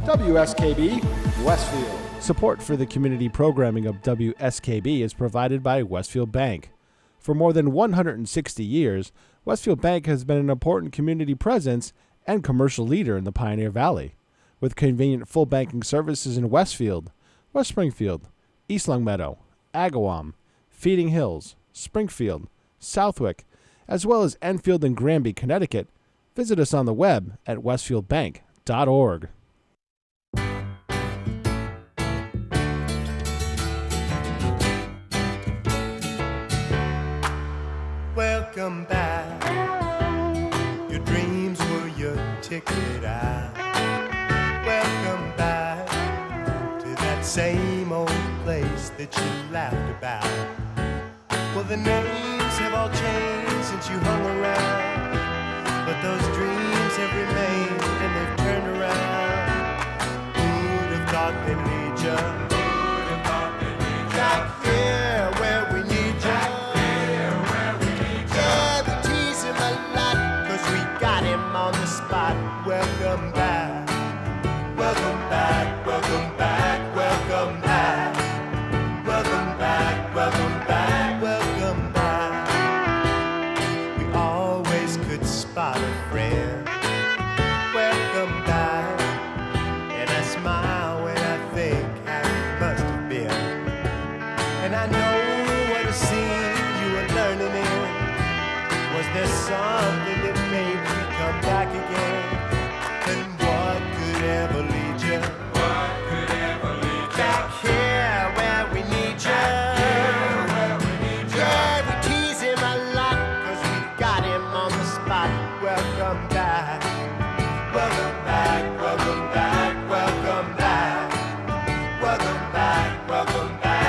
WSKB, Westfield. Support for the community programming of WSKB is provided by Westfield Bank. For more than 160 years, Westfield Bank has been an important community presence and commercial leader in the Pioneer Valley. With convenient full banking services in Westfield, West Springfield, East Longmeadow, Agawam, Feeding Hills, Springfield, Southwick, as well as Enfield and Granby, Connecticut, visit us on the web at westfieldbank.org. Welcome back. Your dreams were your ticket out. Welcome back to that same old place that you laughed about. Well, the names have all changed since you hung around, but those dreams have remained and they've turned around. Who'd have thought they'd lead you? Who'd have thought they'd lead you? Back here where we need you. On the spot, welcome back, welcome back, welcome back, welcome back, welcome back, welcome back, welcome back. We always could spot a friend. Welcome back, and I smile when I think how it must have been. And I know what a scene you were learning in. Was there something that made you come back again? And what could ever lead you? What could ever lead you? Back here where we need you. Back here where we need you. Yeah, we tease him a lot, 'cause we got him on the spot. Welcome back. Welcome back, welcome back, welcome back. Welcome back, welcome back.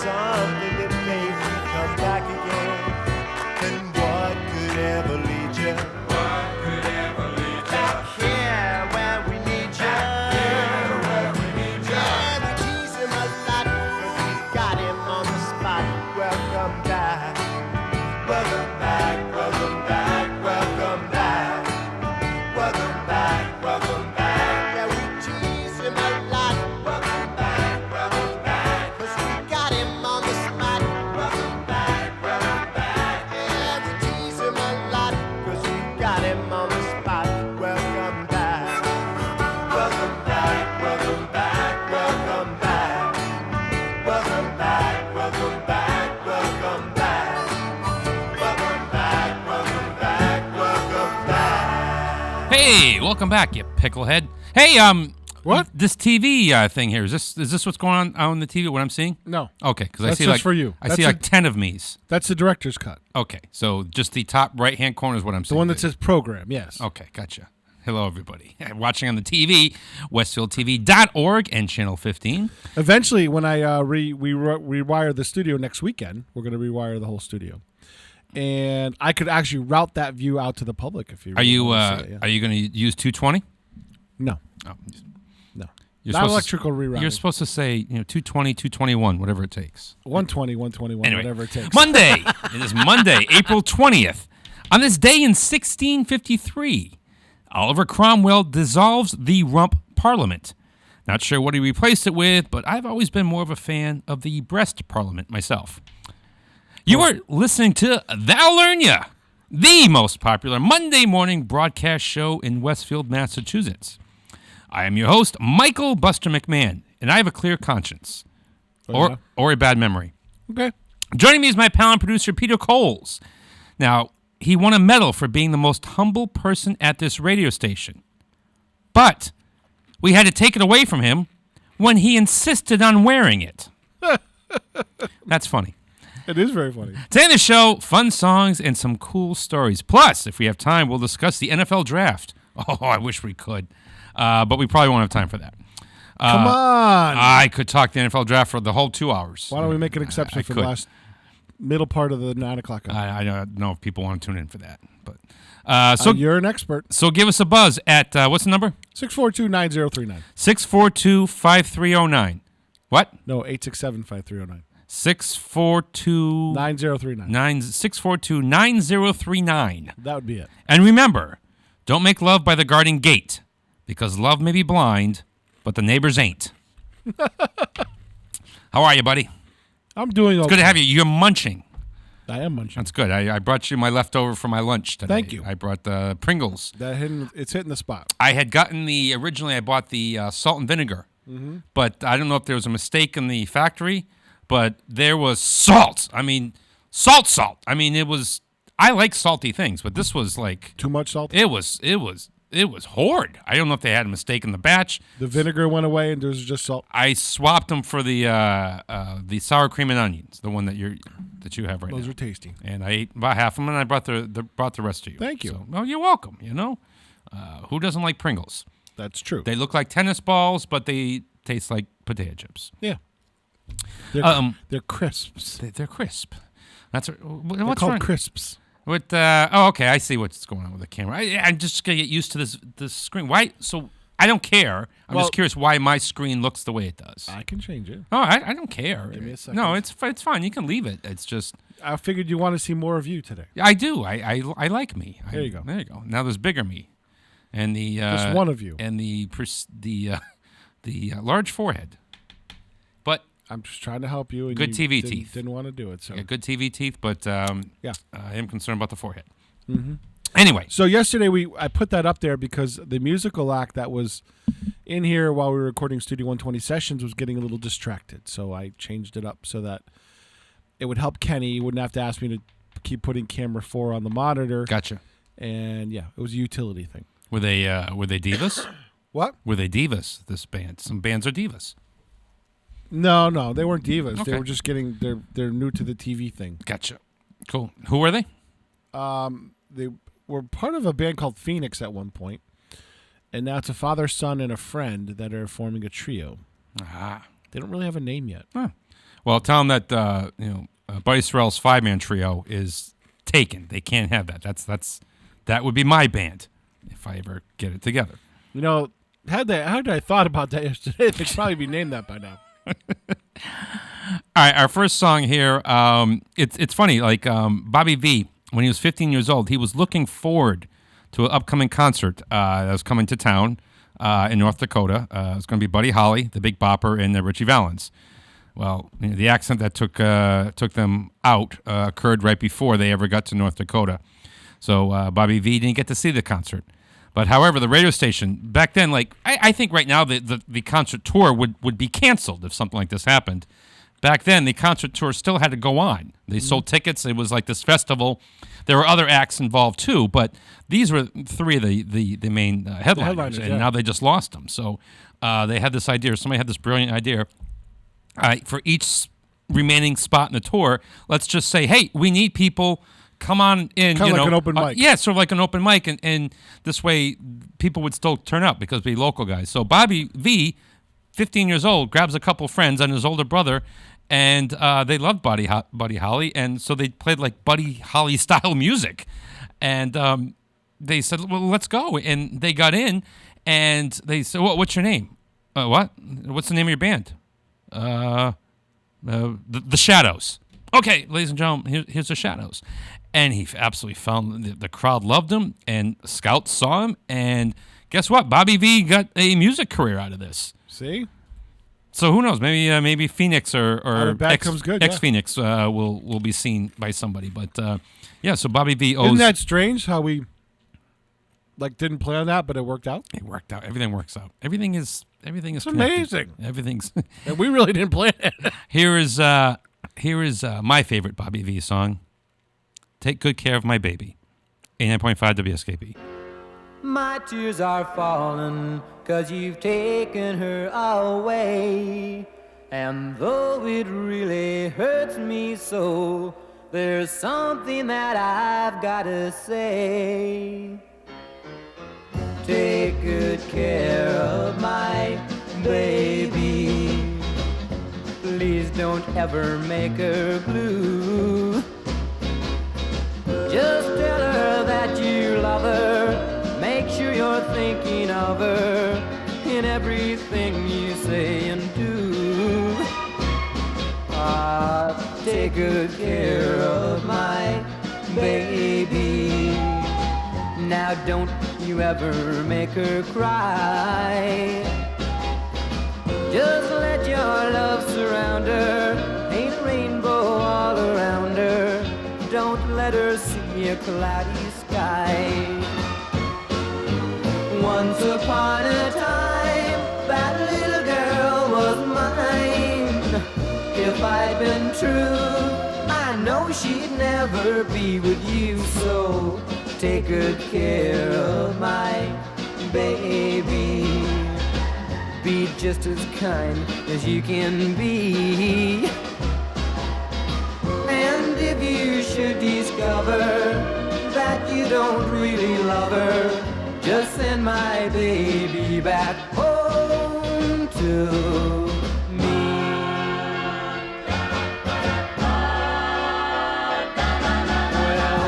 Something that made you come back again. And what could ever lead you? What could ever lead you? Back here where we need you. Back here where we need you. Yeah, we tease him a lot, 'cause we got him on the spot. Welcome back. Welcome back, welcome back, welcome back. Welcome back, welcome back. Yeah, we tease him a lot. Welcome back, welcome back. 'Cause we got him on the spot. Welcome back, welcome back. Yeah, we tease him a lot, 'cause we got him on the spot. Welcome back. Welcome back, welcome back, welcome back. Welcome back, welcome back, welcome back. Welcome back, welcome back, welcome back. Hey, welcome back, you picklehead. Hey, What? This TV thing here, is this what's going on the TV, what I'm seeing? No. Okay, because I That's see just like for you. I That's see like 10 of me's. That's the director's cut. Okay, so just the top right-hand corner is what I'm The seeing. one that says program, yes. Okay, gotcha. Hello, everybody. Watching on the TV, westfieldtv.org and channel 15. Eventually, when I rewire the studio next weekend, we're going to rewire the whole studio. And I could actually route that view out to the public if you really want to see it, yeah. Are you going to use 220? No. Oh, No. you're Not supposed electrical rerouting. You're supposed to say, 220, 221, whatever it takes. 120, 121, Anyway, whatever it takes. Monday. It is Monday, April 20th. On this day in 1653, Oliver Cromwell dissolves the Rump Parliament. Not sure what he replaced it with, but I've always been more of a fan of the Breast Parliament myself. You are listening to That'll Learn Ya, the most popular Monday morning broadcast show in Westfield, Massachusetts. I am your host, Michael Buster McMahon, and I have a clear conscience. Oh, Or a bad memory. Okay. Joining me is my pal and producer, Peter Coles. Now, he won a medal for being the most humble person at this radio station. But we had to take it away from him when he insisted on wearing it. That's funny. It is very funny. Today on the show, fun songs and some cool stories. Plus, if we have time, we'll discuss the NFL draft. Oh, I wish we could. But we probably won't have time for that. Come on. I could talk the NFL draft for the whole 2 hours. Why don't we make an exception for the last middle part of the 9 o'clock hour? I don't know if people want to tune in for that. But So you're an expert. So give us a buzz at, what's the number? 642-9039. 642-5309. What? No, 867-5309. 642... 9039. 642-9039. That would be it. And remember, don't make love by the garden gate, because love may be blind, but the neighbors ain't. How are you, buddy? I'm doing okay. Good to have you. You're munching. I am munching. That's good. I brought you my leftover for my lunch today. Thank you. I brought the Pringles. It's hitting the spot. I had gotten originally I bought the salt and vinegar, but I don't know if there was a mistake in the factory, but there was salt. I mean, salt. I mean, I like salty things, but this was like Too much salt? It was horrid. I don't know if they had a mistake in the batch. The vinegar went away and there was just salt. I swapped them for the sour cream and onions, the one that you have right now. Those are tasty. And I ate about half of them, and I brought the rest to you. Thank you. So, well, you're welcome. Who doesn't like Pringles? That's true. They look like tennis balls, but they taste like potato chips. Yeah. They're crisps. They're crisp. That's They're what's called wrong? crisps. Okay, I see what's going on with the camera. I'm just gonna get used to this screen. Why? So I don't care. I'm just curious why my screen looks the way it does. I can change it. Oh, I don't care. Give me a second. No, it's fine. You can leave it. It's just I figured you want to see more of you today. I do. I like me. There you go. There you go. Now there's bigger me, and the Just one of you. and the large forehead. But I'm just trying to help you. And Good you TV didn't, teeth. Didn't want to do it. So yeah, good TV teeth, but yeah. I am concerned about the forehead. Mm-hmm. Anyway, So yesterday I put that up there because the musical act that was in here while we were recording Studio 120 sessions was getting a little distracted. So I changed it up so that it would help Kenny. He wouldn't have to ask me to keep putting camera 4 on the monitor. gotcha. And yeah, it was a utility thing. Were they divas? What? Were they divas? This band. Some bands are divas. No, they weren't divas. Okay. They were just getting they're new to the TV thing. Gotcha. Cool. Who were they? They were part of a band called Phoenix at one point, and now it's a father, son, and a friend that are forming a trio. Ah. They don't really have a name yet. Huh. Well, tell them that Buddy Sorrell's 5-man trio is taken. They can't have that. That would be my band if I ever get it together. Had I thought about that yesterday, they'd probably be named that by now. All right, our first song here. It's funny. Like Bobby V, when he was 15 years old, he was looking forward to an upcoming concert that was coming to town in North Dakota. It was going to be Buddy Holly, the Big Bopper, and Richie Valens. Well, the accident that took them out occurred right before they ever got to North Dakota. So Bobby V didn't get to see the concert. But however, the radio station back then, like I think right now the concert tour would be canceled if something like this happened. Back then, the concert tour still had to go on. They sold tickets. It was like this festival. There were other acts involved too, but these were 3 of the main headliners, and now they just lost them. So they had this idea. Somebody had this brilliant idea. For each remaining spot in the tour, let's just say, hey, we need people. Come on in. Kind of like an open mic. Yeah, sort of like an open mic, and this way people would still turn up because we're local guys. So Bobby V, 15 years old, grabs a couple friends and his older brother, and they loved Buddy Holly, and so they played like Buddy Holly style music, and they said, well, let's go, and they got in, and they said, what's your name? What? What's the name of your band? The Shadows. Okay, ladies and gentlemen, here's the Shadows. And he absolutely found the crowd loved him, and scouts saw him, and guess what? Bobby V got a music career out of this. See? So who knows? Maybe Phoenix or Ex-Phoenix will be seen by somebody. But yeah, so Bobby V owes. Isn't that strange how we didn't plan that, but it worked out? It worked out. Everything works out. Everything is It's connected. amazing. Everything's. And we really didn't plan it. Here is my favorite Bobby V song. Take Good Care of My Baby. 89.5 WSKB. My tears are falling 'cause you've taken her away. And though it really hurts me so, there's something that I've gotta say. Take good care of my baby. Please don't ever make her blue. Just tell her that you love thinking of her in everything you say and do. Ah, take good care of my baby. Now don't you ever make her cry. Just let your love surround her, paint a rainbow all around her. Don't let her see a cloudy sky. Once upon a time, that little girl was mine. If I'd been true, I know she'd never be with you. So take good care of my baby. Be just as kind as you can be. And if you should discover that you don't really love her, just send my baby back home to me. Well,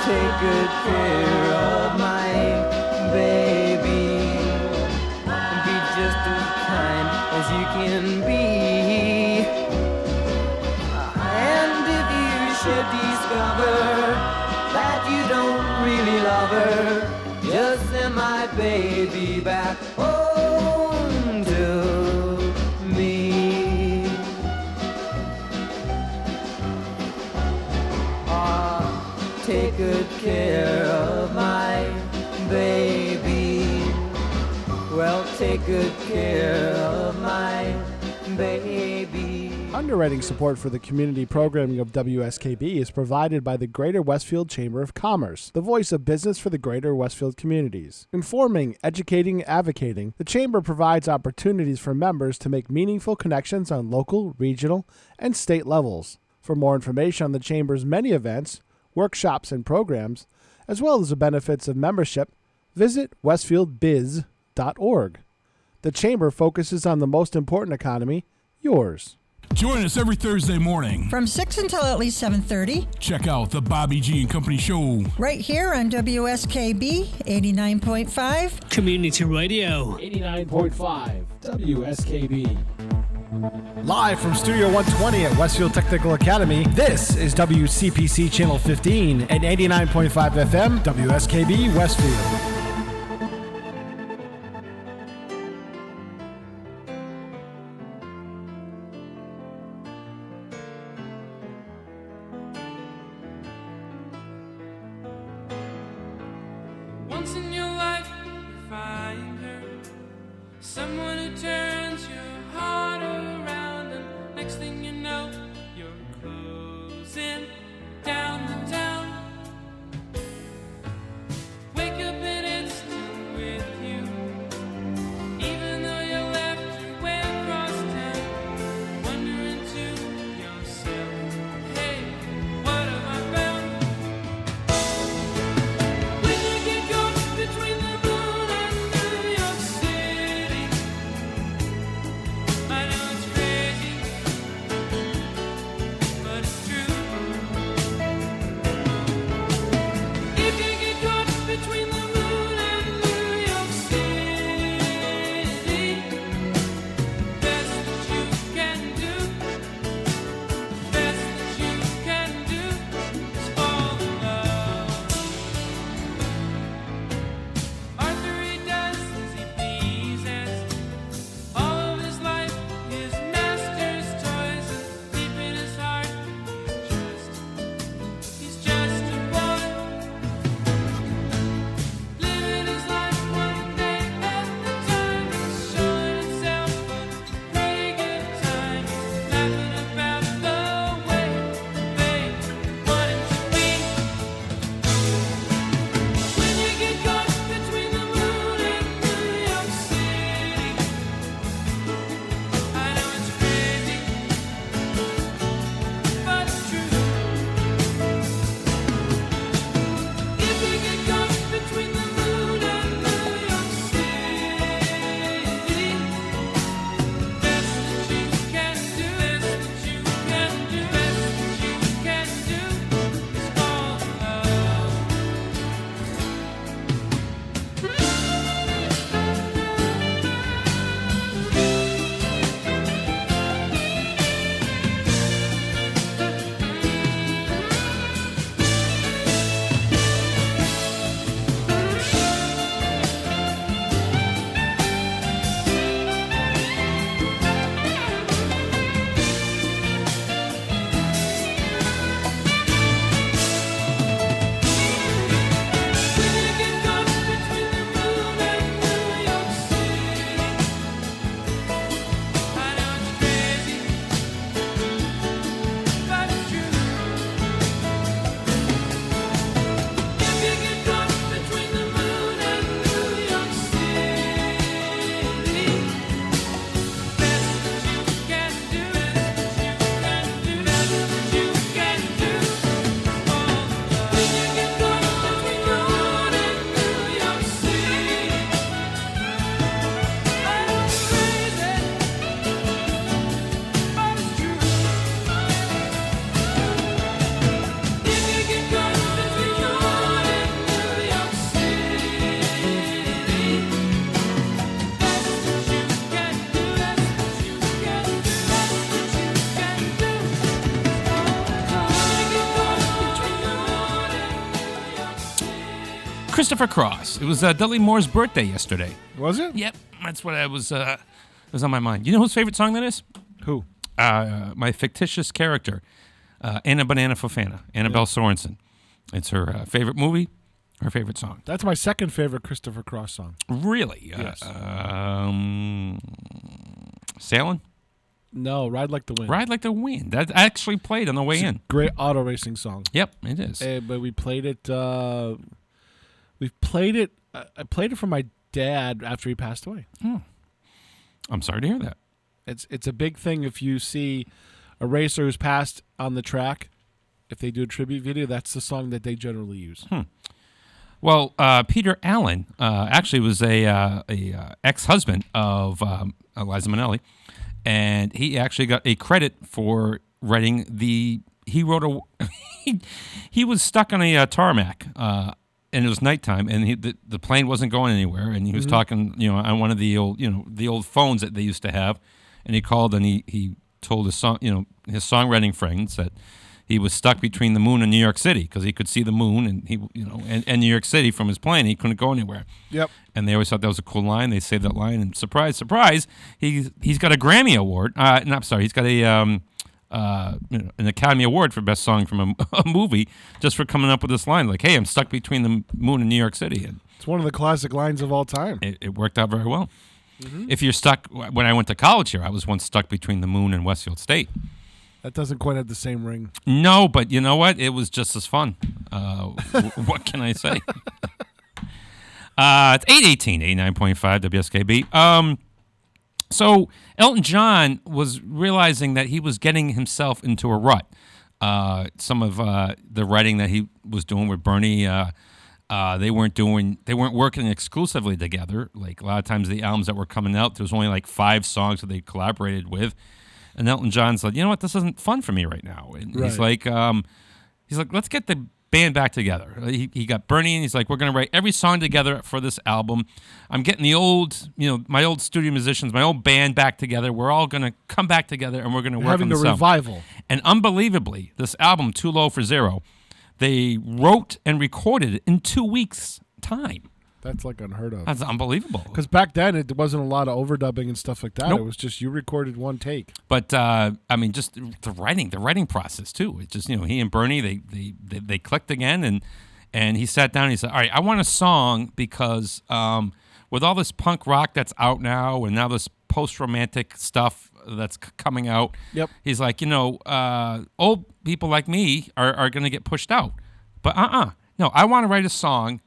take good care of my baby. Be just as kind as you can be. And if you should discover that you don't really love her, just send my baby back home to me. Ah, take good care of my baby. Well, take good care of my baby. Underwriting support for the community programming of WSKB is provided by the Greater Westfield Chamber of Commerce, the voice of business for the Greater Westfield communities. Informing, educating, advocating, the Chamber provides opportunities for members to make meaningful connections on local, regional, and state levels. For more information on the Chamber's many events, workshops, and programs, as well as the benefits of membership, visit westfieldbiz.org. The Chamber focuses on the most important economy, yours. Join us every Thursday morning from 6 until at least 7:30. Check out the Bobby G and Company Show right here on WSKB 89.5 Community Radio. 89.5 WSKB. Live from Studio 120 at Westfield Technical Academy, this is WCPC Channel 15 and 89.5 FM WSKB Westfield. Once in your life, you find her, someone who turns your heart around, and next thing you know, you're closing down the town. Wake up and it's still with you, even though you left your way across town. Wondering to yourself, hey, what have I found? When you get caught between the moon and New York City, Christopher Cross. It was Dudley Moore's birthday yesterday. Was it? Yep, that's what I was on my mind. You know whose favorite song that is? Who? My fictitious character, Anna Banana Fofana, Annabelle Sorensen. It's her favorite movie, her favorite song. That's my second favorite Christopher Cross song. Really? Yes. Sailing? No, Ride Like the Wind. Ride Like the Wind. That actually played on the way in. Great auto racing song. Yep, it is. But we played it. We played it. I played it for my dad after he passed away. I'm sorry to hear that. It's a big thing if you see a racer who's passed on the track. If they do a tribute video, that's the song that they generally use. Well, Peter Allen actually was a ex-husband of Liza Minnelli, and he actually got a credit for writing the. He wrote a. he was stuck on a tarmac, and it was nighttime, and the plane wasn't going anywhere, and he was talking, on one of the old phones that they used to have, and he called and he told his songwriting friends that he was stuck between the moon and New York City because he could see the moon and New York City from his plane. He couldn't go anywhere. Yep. And they always thought that was a cool line. They saved that line, and surprise, surprise, he's got a Grammy Award. He's got an Academy Award for Best Song from a movie just for coming up with this line. Like, hey, I'm stuck between the moon and New York City. And it's one of the classic lines of all time. It worked out very well. If you're stuck, when I went to college here, I was once stuck between the moon and Westfield State. That doesn't quite have the same ring. No, but you know what? It was just as fun. What can I say? It's 8:18, 89.5 WSKB. So Elton John was realizing that he was getting himself into a rut. Some of the writing that he was doing with Bernie, they weren't working exclusively together. Like a lot of times the albums that were coming out, there was only like 5 songs that they collaborated with. And Elton John's like, you know what, this isn't fun for me right now. And he's like, let's get the band back together. He got Bernie, and he's like, we're going to write every song together for this album. I'm getting the old, my old studio musicians, my old band back together. We're all going to come back together, and we're going to work on this having a revival. album. And unbelievably, this album, Too Low for Zero, they wrote and recorded it in 2 weeks' time. That's like unheard of. That's unbelievable. Because back then it wasn't a lot of overdubbing and stuff like that. Nope. It was just you recorded one take. But just the writing process too. It's just he and Bernie they clicked again, and he sat down and he said, all right, I want a song because with all this punk rock that's out now, and now this post-romantic stuff that's coming out. Yep. He's like, old people like me are going to get pushed out. But no, I want to write a song.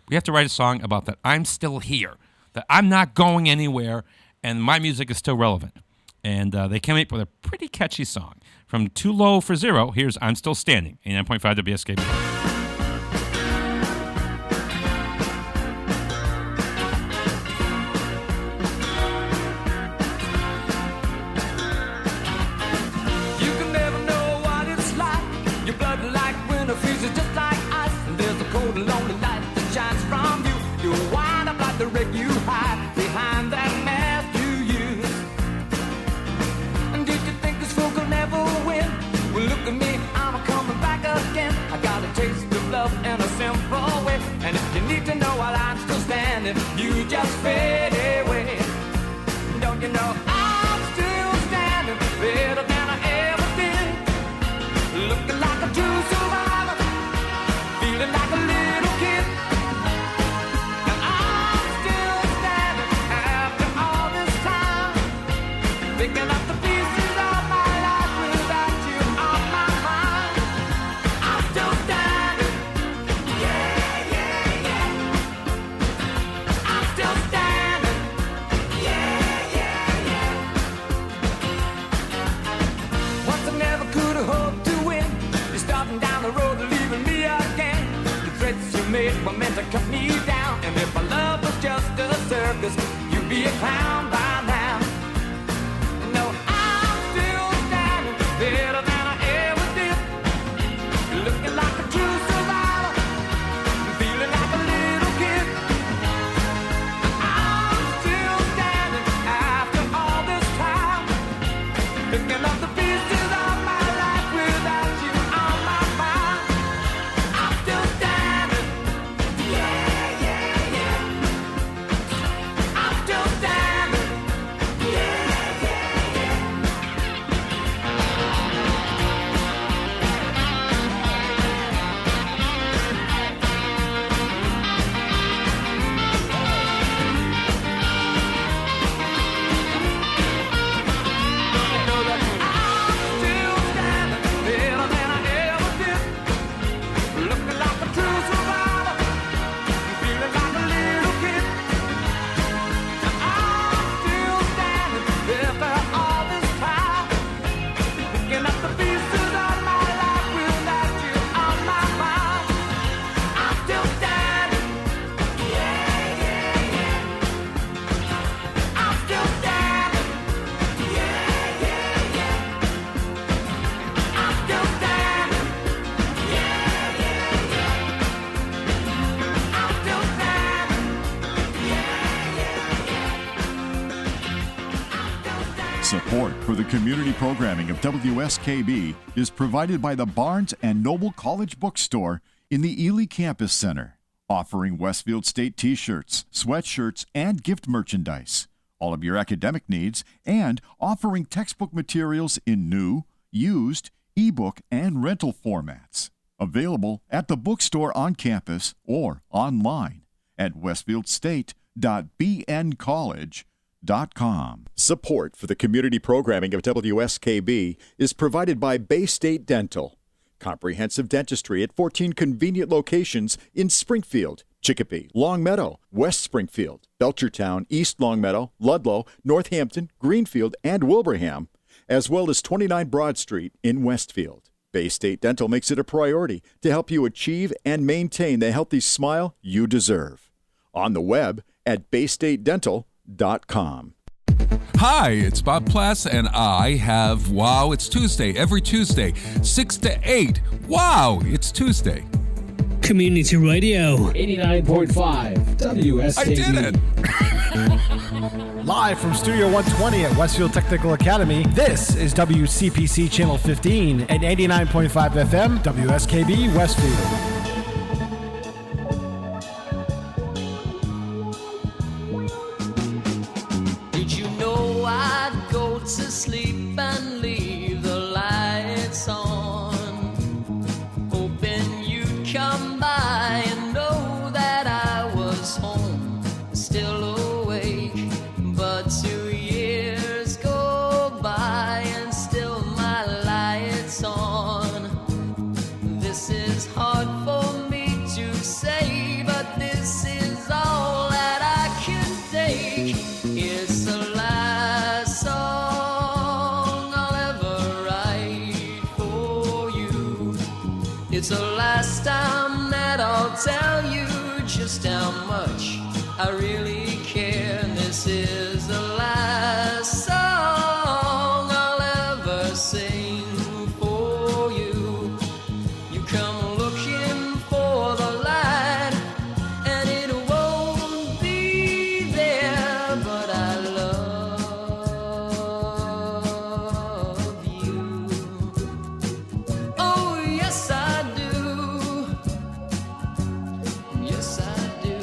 We have to write a song about that I'm still here, that I'm not going anywhere, and my music is still relevant. And they came up with a pretty catchy song. From Too Low for Zero, here's I'm Still Standing, 89.5 WSKB. You just fade away. Don't you know I'm still standing better than I ever been? Looking like a true survivor, feeling like a little kid. And I'm still standing after all this time, picking up the pieces of my life without you on my mind. I'm still standing. Yeah, yeah, yeah. Still standing, yeah, yeah, yeah. Once I never could have hoped to win. You're starting down the road, leaving me again. The threats you made were meant to cut me down. And if my love was just a circus, you'd be a clown by now. No, I'm still standing better than I ever did. Looking like a true survivor, feeling like a little kid. Picking up the pieces of my life without you on my mind. I'm still standing, yeah. Support for the community programming of WSKB is provided by the Barnes & Noble College Bookstore in the Ely Campus Center, offering Westfield State t-shirts, sweatshirts, and gift merchandise, all of your academic needs, and offering textbook materials in new, used, ebook, and rental formats. Available at the bookstore on campus or online at westfieldstate.bncollege.com. Support for the community programming of WSKB is provided by Bay State Dental. Comprehensive dentistry at 14 convenient locations in Springfield, Chicopee, Longmeadow, West Springfield, Belchertown, East Longmeadow, Ludlow, Northampton, Greenfield, and Wilbraham, as well as 29 Broad Street in Westfield. Bay State Dental makes it a priority to help you achieve and maintain the healthy smile you deserve. On the web at baystatedental.com. Hi, it's Bob Plass, and I have Wow, It's Tuesday, every Tuesday, 6 to 8. Wow, it's Tuesday. Community Radio 89.5 WSKB. I did it! Live from Studio 120 at Westfield Technical Academy, this is WCPC Channel 15 and 89.5 FM, WSKB Westfield. Did you know I'd go to sleep and leave the lights on, hoping you'd come by and know that I was home, still awake. But 2 years go by and still my light's on. This is hard for me to say, but this is all that I can take. It's the last song I'll ever write for you. It's the last time that I'll tell you just how much I really care. And this is the last song I'll ever sing for you. You come looking for the light, and it won't be there, but I love you. Oh, yes, I do. Yes, I do.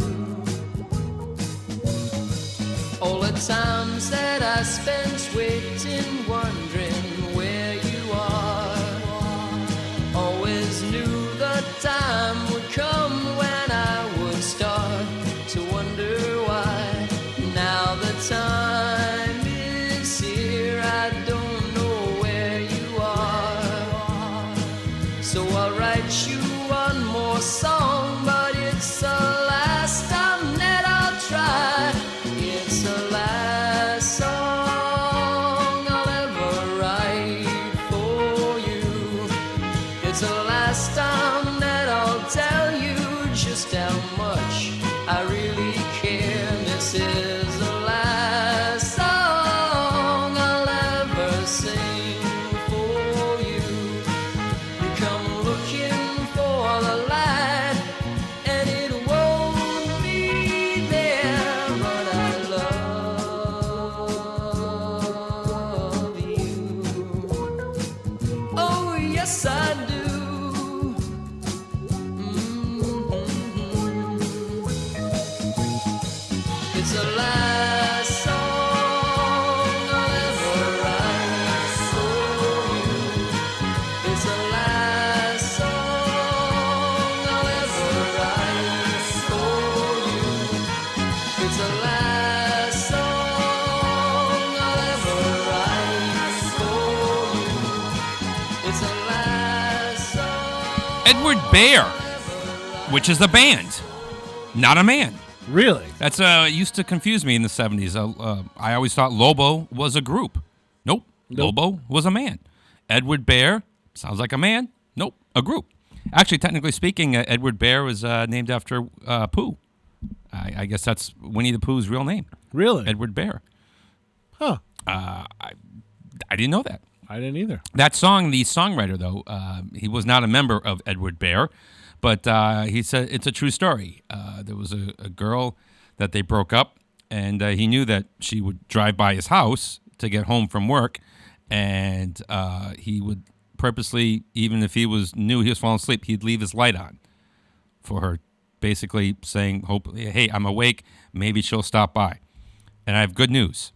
All the times that I spent waiting, wondering where you are, always knew the time would come when I would start to wonder why. Now the time is here, I don't know where you are. So I'll write you one more song, but it's the last time that I'll try. It's the last song I'll ever write for you. It's the last time that I'll tell you just how much I really care. This is the last song I'll ever sing for you. You come looking for the light, and it won't be there, but I love you. Oh, yes, I do. It's the last song I'll ever write for you. It's the last song I'll ever write for you. It's the last song I'll ever write for you. It's the last song. Edward Bear, which is the band, not a man. Really? That's used to confuse me in the 70s. I always thought Lobo was a group. Nope. Lobo was a man. Edward Bear sounds like a man. Nope, a group. Actually, technically speaking, Edward Bear was named after Pooh. I guess that's Winnie the Pooh's real name. Really? Edward Bear. Huh. I didn't know that. I didn't either. That song, the songwriter, though, he was not a member of Edward Bear, but he said it's a true story. There was a girl that they broke up, and he knew that she would drive by his house to get home from work, and he would purposely, even if he knew he was falling asleep, he'd leave his light on for her, basically saying, hey, I'm awake, maybe she'll stop by. And I have good news.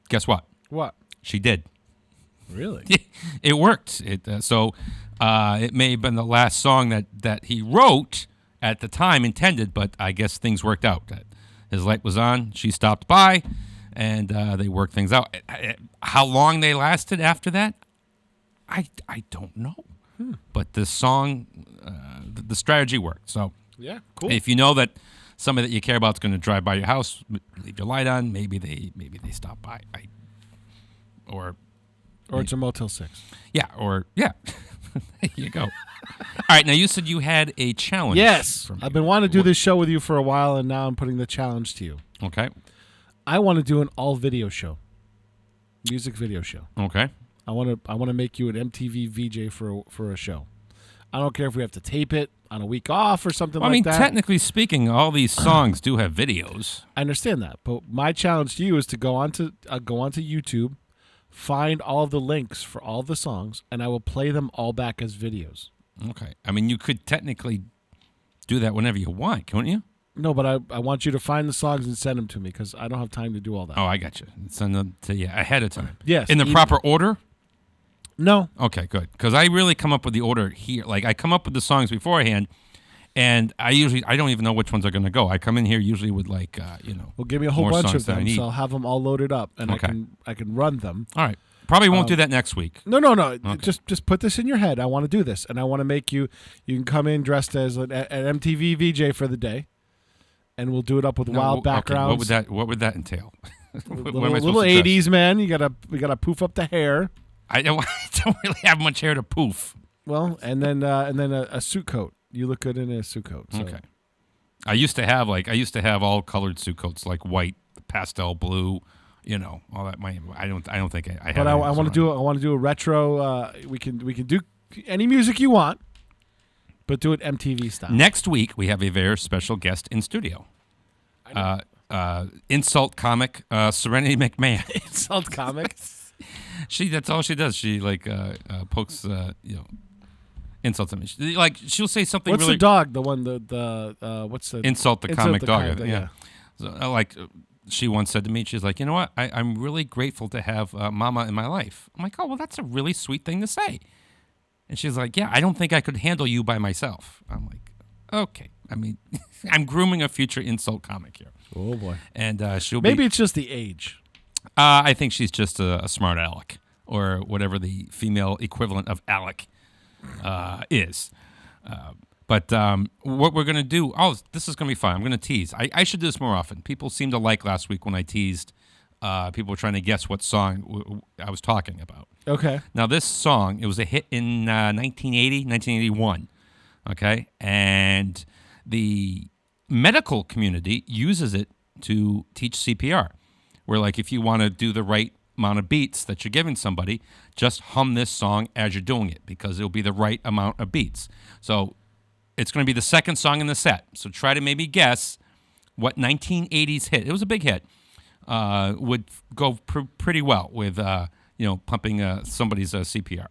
Guess what? What? She did. Really? It worked. It may have been the last song that he wrote at the time intended, but I guess things worked out. His light was on, she stopped by, and they worked things out. How long they lasted after that, I don't know. But the song, the strategy worked. So yeah, cool. If you know that somebody that you care about is going to drive by your house, leave your light on. Maybe they stop by. Or it's a Motel 6. Yeah. There you go. All right. Now you said you had a challenge. Yes, I've been wanting to do this show with you for a while, and now I'm putting the challenge to you. Okay. I want to do an all video show, music video show. Okay. I want to make you an MTV VJ for a show. I don't care if we have to tape it on a week off or something like that. Technically speaking, all these songs do have videos. I understand that, but my challenge to you is to go onto YouTube, find all of the links for all the songs, and I will play them all back as videos. Okay. I mean, you could technically do that whenever you want, couldn't you? No, but I want you to find the songs and send them to me because I don't have time to do all that. Oh, I got you. Send them to you ahead of time. Yes. In the proper order? No. Okay, good. Because I really come up with the order here. Like, I come up with the songs beforehand, and I don't even know which ones are going to go. I come in here usually with, like, Well, give me a whole bunch of them, so I'll have them all loaded up, and okay. I can run them. All right. Probably won't do that next week. No. Okay. Just put this in your head. I want to do this, and I want to make you. You can come in dressed as an MTV VJ for the day, and we'll do it up with wild backgrounds. Okay. What would that entail? little 80s, man. We gotta poof up the hair. I don't really have much hair to poof. Well, and then a suit coat. You look good in a suit coat. So. Okay. I used to have all colored suit coats, like white, pastel blue, all that. I don't think I have. But I want to do a retro. We can do any music you want, but do it MTV style. Next week we have a very special guest in studio. Insult comic Serenity McMahon. Insult comic. That's all she does. She pokes insults at me. She'll say something. What's really... the dog? The one what's the insult the comic dog? Yeah. So, she once said to me, she's like, you know what? I'm really grateful to have Mama in my life. I'm like, oh well, that's a really sweet thing to say. And she's like, yeah, I don't think I could handle you by myself. I'm like, okay. I mean, I'm grooming a future insult comic here. Oh boy. And maybe it's just the age. I think she's just a smart aleck, or whatever the female equivalent of aleck is. But what we're going to do, this is going to be fun. I'm going to tease. I should do this more often. People seemed to like last week when I teased. People were trying to guess what song I was talking about. Okay. Now, this song, it was a hit in 1981. Okay? And the medical community uses it to teach CPR. Where, like, if you want to do the right amount of beats that you're giving somebody, just hum this song as you're doing it because it'll be the right amount of beats. So it's going to be the second song in the set. So try to maybe guess what 1980s hit. It was a big hit. Would go pretty well with, pumping somebody's CPR.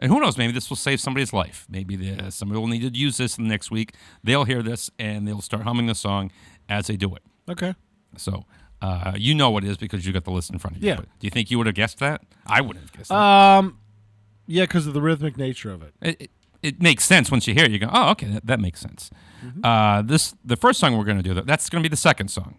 And who knows, maybe this will save somebody's life. Maybe somebody will need to use this in the next week. They'll hear this, and they'll start humming the song as they do it. Okay. So... you know what it is because you got the list in front of you. Yeah. But do you think you would have guessed that? I wouldn't have guessed that. Yeah, because of the rhythmic nature of it. It makes sense once you hear it. You go, oh, okay, that makes sense. Mm-hmm. The first song we're going to do, that's going to be the second song.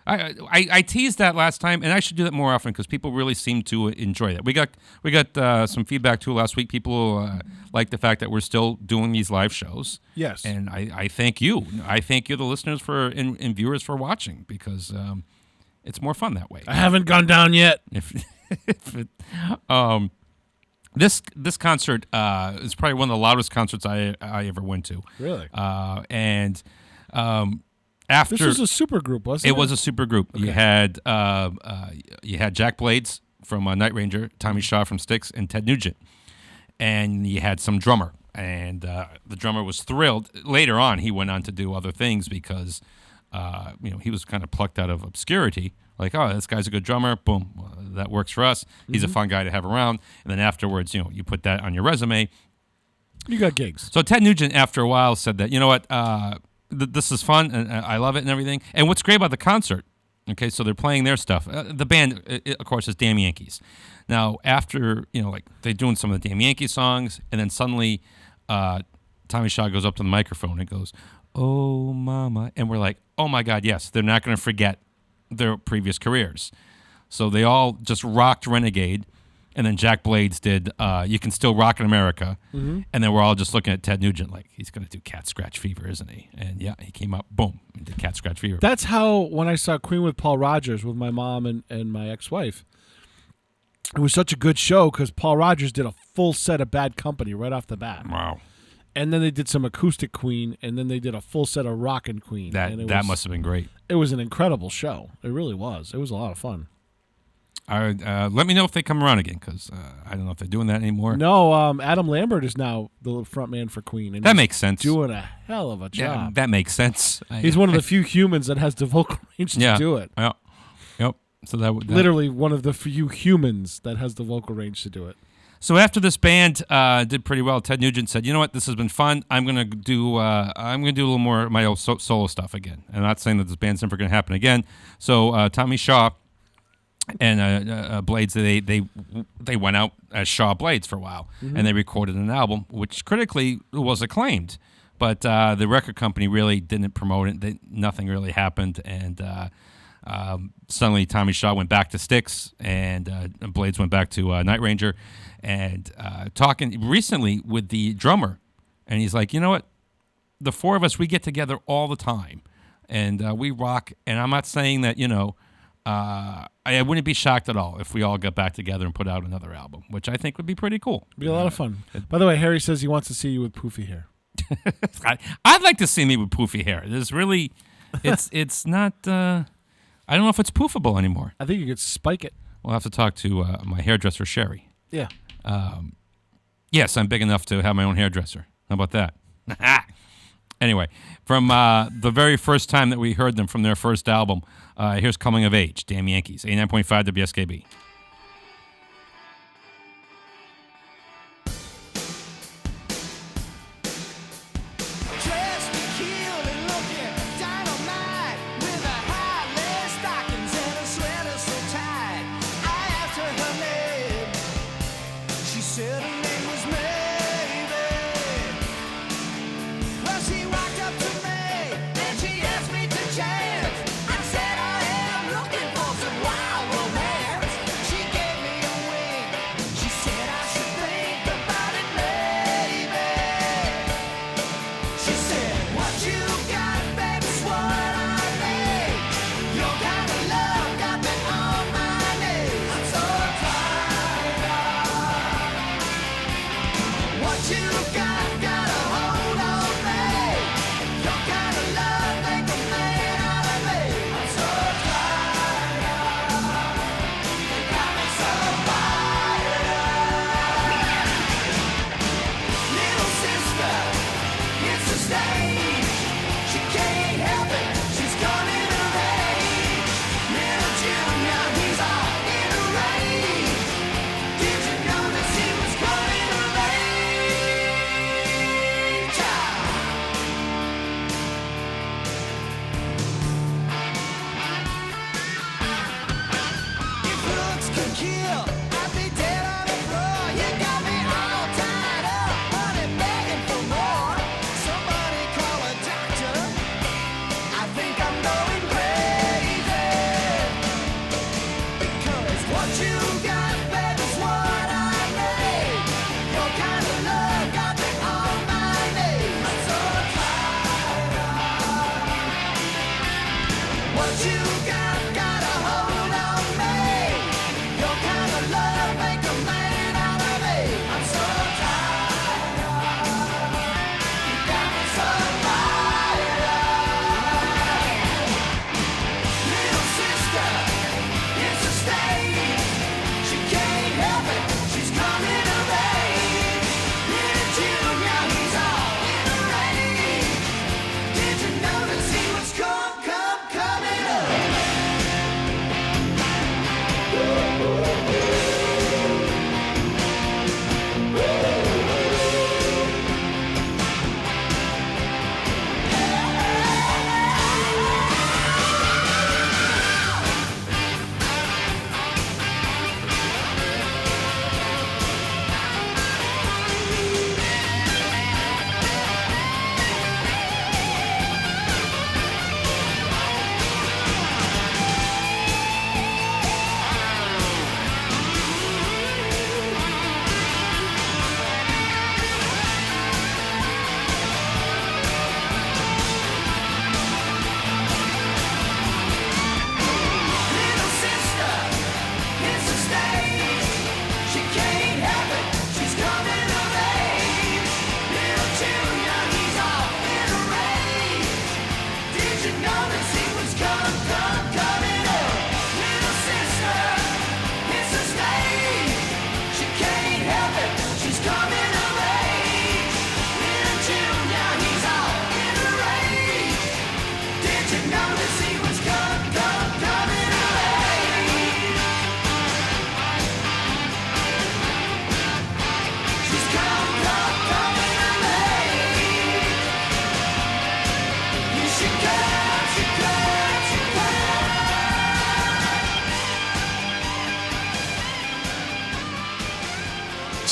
I teased that last time, and I should do that more often because people really seem to enjoy that. We got some feedback too last week. People like the fact that we're still doing these live shows. Yes. And I thank you. I thank you, the listeners and viewers, for watching because it's more fun that way. I haven't gone down yet. This concert is probably one of the loudest concerts I ever went to. Really? After this was a super group, wasn't it? It was a super group. Okay. You had Jack Blades from Night Ranger, Tommy Shaw from Styx, and Ted Nugent, and you had some drummer. And the drummer was thrilled. Later on, he went on to do other things because he was kind of plucked out of obscurity. Like, oh, this guy's a good drummer. Boom, that works for us. He's a fun guy to have around. And then afterwards, you put that on your resume. You got gigs. So Ted Nugent, after a while, said that, you know what, this is fun, and I love it and everything. And what's great about the concert, okay, so they're playing their stuff. The band, of course, is Damn Yankees. Now, after, they're doing some of the Damn Yankees songs, and then suddenly Tommy Shaw goes up to the microphone and goes, "Oh, mama." And we're like, oh, my God, yes, they're not going to forget their previous careers. So they all just rocked Renegade. And then Jack Blades did You Can Still Rock in America. Mm-hmm. And then we're all just looking at Ted Nugent like, he's going to do Cat Scratch Fever, isn't he? And yeah, he came up, boom, and did Cat Scratch Fever. That's how, when I saw Queen with Paul Rogers with my mom and my ex-wife, it was such a good show because Paul Rogers did a full set of Bad Company right off the bat. Wow. And then they did some acoustic Queen, and then they did a full set of Rockin' Queen. That must have been great. It was an incredible show. It really was. It was a lot of fun. Let me know if they come around again, because I don't know if they're doing that anymore. No, Adam Lambert is now the front man for Queen. And that makes sense. Doing a hell of a job. Yeah, that makes sense. He's one of the few humans that has the vocal range to do it. Yeah. Yep. So that literally one of the few humans that has the vocal range to do it. So after this band did pretty well, Ted Nugent said, "You know what? This has been fun. I'm gonna do a little more of my old solo stuff again." And I'm not saying that this band's never gonna happen again. So Tommy Shaw and Blades, they went out as Shaw Blades for a while, and they recorded an album which critically was acclaimed, but the record company really didn't promote it. Nothing really happened, and suddenly Tommy Shaw went back to Styx, and Blades went back to Night Ranger, and talking recently with the drummer, and he's like, you know what, the four of us, we get together all the time, and we rock, and I'm not saying that, I wouldn't be shocked at all if we all got back together and put out another album, which I think would be pretty cool. Be a lot of fun. By the way, Harry says he wants to see you with poofy hair. I'd like to see me with poofy hair. There's really, it's not, I don't know if it's poofable anymore. I think you could spike it. We'll have to talk to my hairdresser, Sherry. Yeah. Yes, I'm big enough to have my own hairdresser. How about that? Anyway, from the very first time that we heard them from their first album, here's Coming of Age, Damn Yankees, 89.5 WSKB.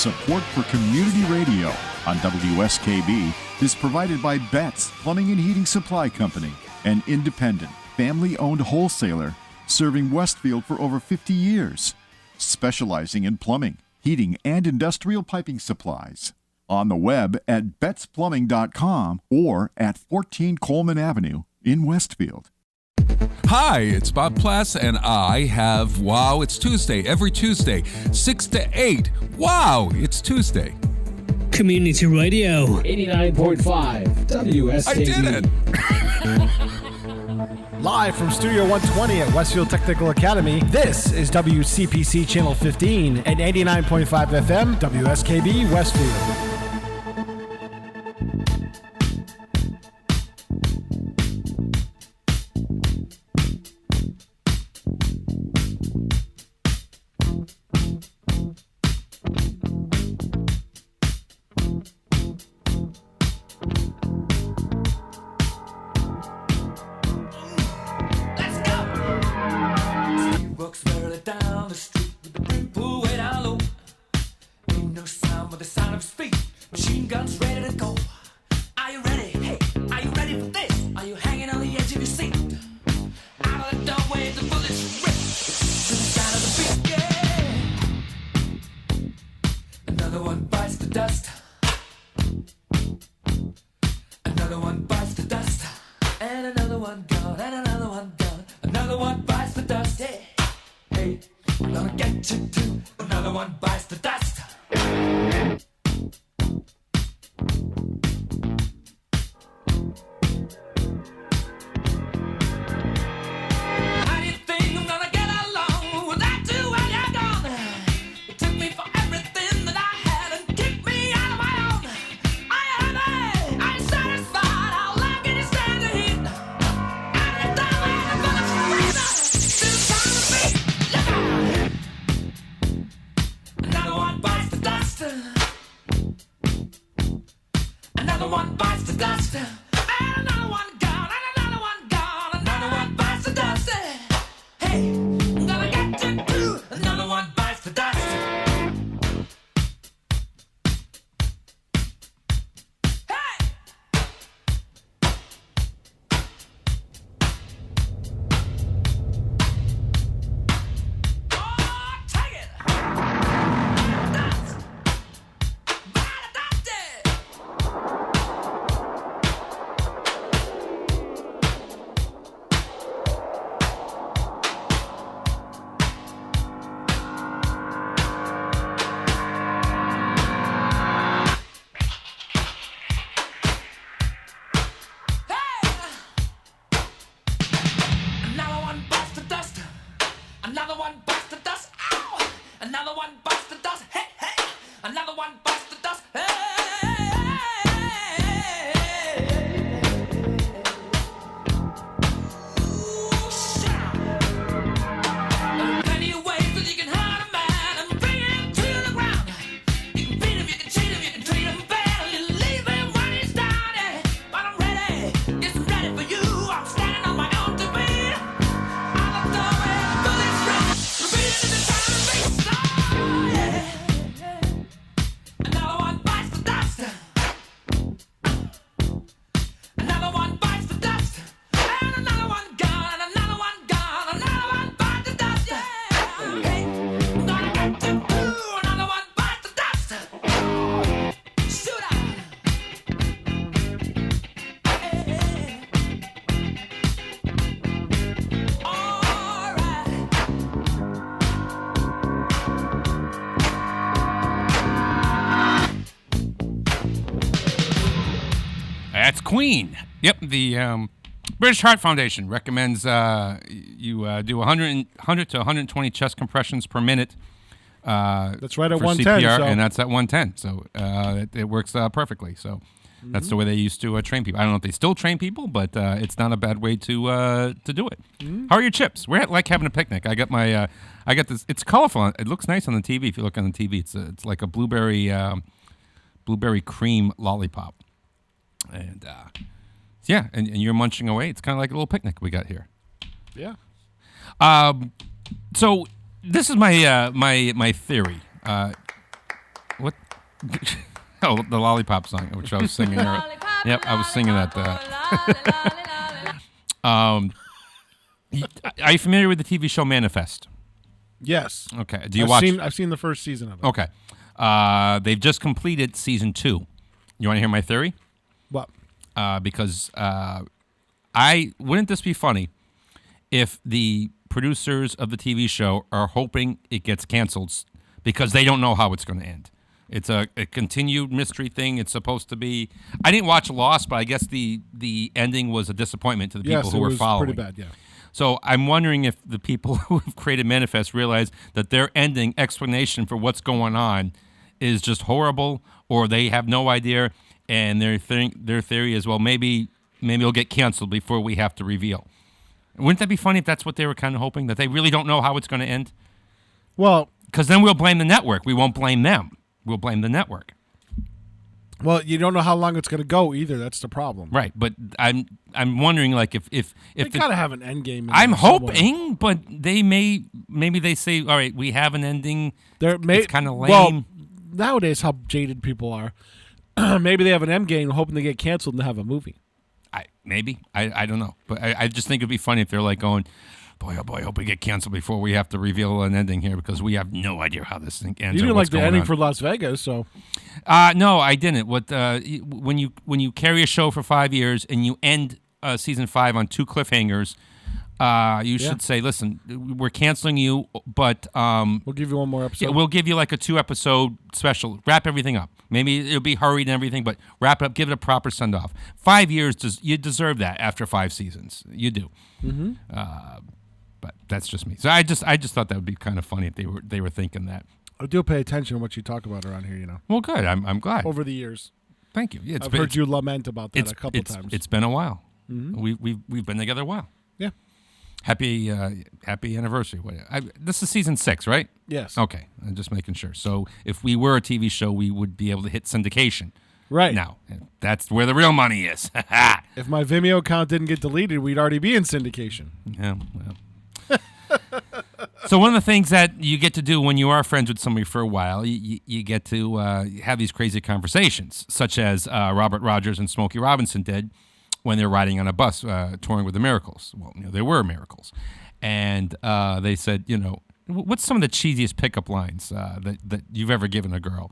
Support for community radio on WSKB is provided by Betts Plumbing and Heating Supply Company, an independent, family-owned wholesaler serving Westfield for over 50 years, specializing in plumbing, heating, and industrial piping supplies. On the web at bettsplumbing.com or at 14 Coleman Avenue in Westfield. Hi, it's Bob Plass, and I have Wow, It's Tuesday every Tuesday, 6 to 8. Wow, it's Tuesday. Community Radio. 89.5 WSKB. I did it! Live from Studio 120 at Westfield Technical Academy, this is WCPC Channel 15 and 89.5 FM, WSKB Westfield. That's Queen. Yep, the British Heart Foundation recommends you do 100 to 120 chest compressions per minute. That's right at for 110. CPR, so. and that's at 110. So it works perfectly. So that's the way they used to train people. I don't know if they still train people, but it's not a bad way to do it. How are your chips? We're like having a picnic. I got my I got this. It's colorful. It looks nice on the TV. If you look on the TV, it's like a blueberry cream lollipop. And yeah, and you're munching away. It's kind of like a little picnic we got here. Yeah. So this is my my theory. What Oh, the Lollipop song, which I was singing earlier. Yep, I was singing that. Are you familiar with the TV show Manifest? Yes. Okay. Do you watch? I've seen the first season of it. Okay. They've just completed season 2. You want to hear my theory? What? Because wouldn't this be funny if the producers of the TV show are hoping it gets canceled because they don't know how it's going to end. It's a continued mystery thing. It's supposed to be. I didn't watch Lost, but I guess the ending was a disappointment to the people who were following. Pretty bad, yeah. So I'm wondering if the people who have created Manifest realize that their ending explanation for what's going on is just horrible, or they have no idea, and their theory is, well, maybe it'll get canceled before we have to reveal. Wouldn't that be funny if that's what they were kind of hoping, that they really don't know how it's going to end? Well, because then we'll blame the network. We won't blame them. We'll blame the network. Well, you don't know how long it's going to go either. That's the problem. Right, but I'm wondering, like, if they gotta have an end game. I'm hoping, but maybe they say, all right, we have an ending. It's kind of lame. Well, nowadays, how jaded people are. Maybe they have an end game, hoping they get canceled and have a movie. I don't know, but I just think it'd be funny if they're like going, boy, oh boy, I hope we get canceled before we have to reveal an ending here because we have no idea how this thing ends. You didn't like the ending for Las Vegas, so. No, I didn't. When you carry a show for 5 years and you end season 5 on 2 cliffhangers, you should say, listen, we're canceling you, but we'll give you one more episode. Yeah, we'll give you like a 2-episode special. Wrap everything up. Maybe it'll be hurried and everything, but wrap it up. Give it a proper send off. 5 years, you deserve that after 5 seasons. You do. Mm-hmm. But that's just me. So I just thought that would be kind of funny if they were thinking that. I do pay attention to what you talk about around here, you know. Well, good. I'm glad. Over the years. Thank you. Yeah, I've heard you lament about that a couple times. It's been a while. Mm-hmm. We've been together a while. Yeah. Happy anniversary. This is season 6, right? Yes. Okay. I'm just making sure. So if we were a TV show, we would be able to hit syndication. Right. Now, that's where the real money is. If my Vimeo account didn't get deleted, we'd already be in syndication. Yeah, well. So one of the things that you get to do when you are friends with somebody for a while, you get to have these crazy conversations, such as Robert Rogers and Smokey Robinson did when they were riding on a bus touring with the Miracles. Well, they were Miracles. And they said, what's some of the cheesiest pickup lines that you've ever given a girl?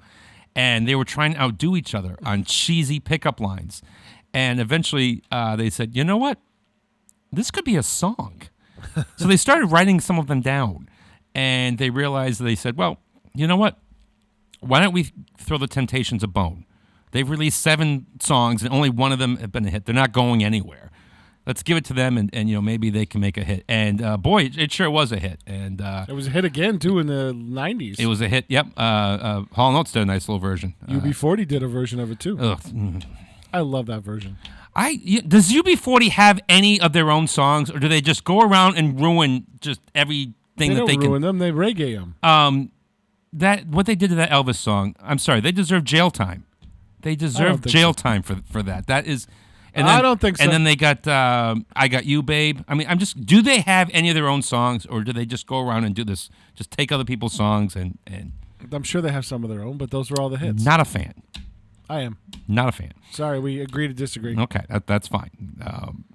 And they were trying to outdo each other on cheesy pickup lines. And eventually they said, you know what? This could be a song. So they started writing some of them down. And they realized, they said, well, you know what? Why don't we throw the Temptations a bone? They've released 7 songs, and only one of them have been a hit. They're not going anywhere. Let's give it to them, and maybe they can make a hit. And boy, it sure was a hit. And it was a hit again too in the '90s. It was a hit. Yep. Hall & Oates did a nice little version. UB40 did a version of it too. Ugh. I love that version. Does UB40 have any of their own songs, or do they just go around and ruin just everything they that they can? Ruin them. They reggae them. What they did to that Elvis song. I'm sorry. They deserve jail time. They deserve jail time for that. That is. And then, I don't think so. And then they got I Got You, Babe. I mean, do they have any of their own songs, or do they just go around and do this, just take other people's songs and I'm sure they have some of their own, but those were all the hits. Not a fan. I am. Not a fan. Sorry, we agree to disagree. Okay, that's fine.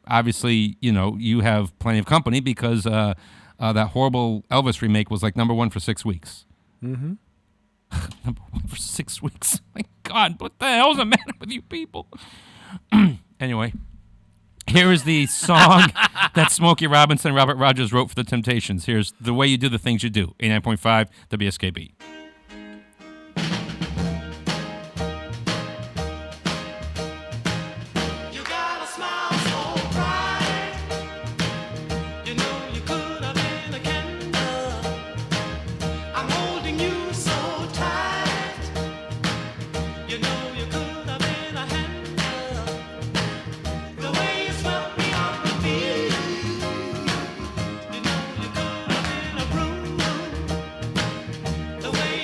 Obviously, you have plenty of company because that horrible Elvis remake was like number 1 for 6 weeks. Mm-hmm. Number 1 for 6 weeks. My God, what the hell's the matter with you people? Anyway, here is the song that Smokey Robinson and Robert Rogers wrote for the Temptations. Here's The Way You Do the Things You Do, 89.5 WSKB. The way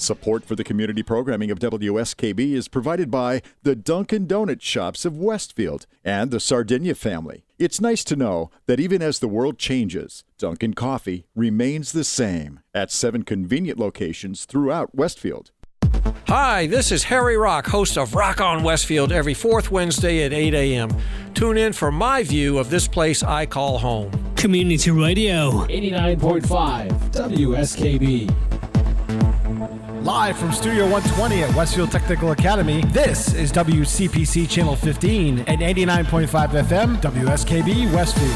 Support for the community programming of WSKB is provided by the Dunkin' Donut Shops of Westfield and the Sardinia family. It's nice to know that even as the world changes, Dunkin' Coffee remains the same at 7 convenient locations throughout Westfield. Hi, this is Harry Rock, host of Rock on Westfield every fourth Wednesday at 8 a.m. Tune in for my view of this place I call home. Community Radio. 89.5 WSKB. Live from Studio 120 at Westfield Technical Academy, this is WCPC Channel 15 and 89.5 FM, WSKB Westfield.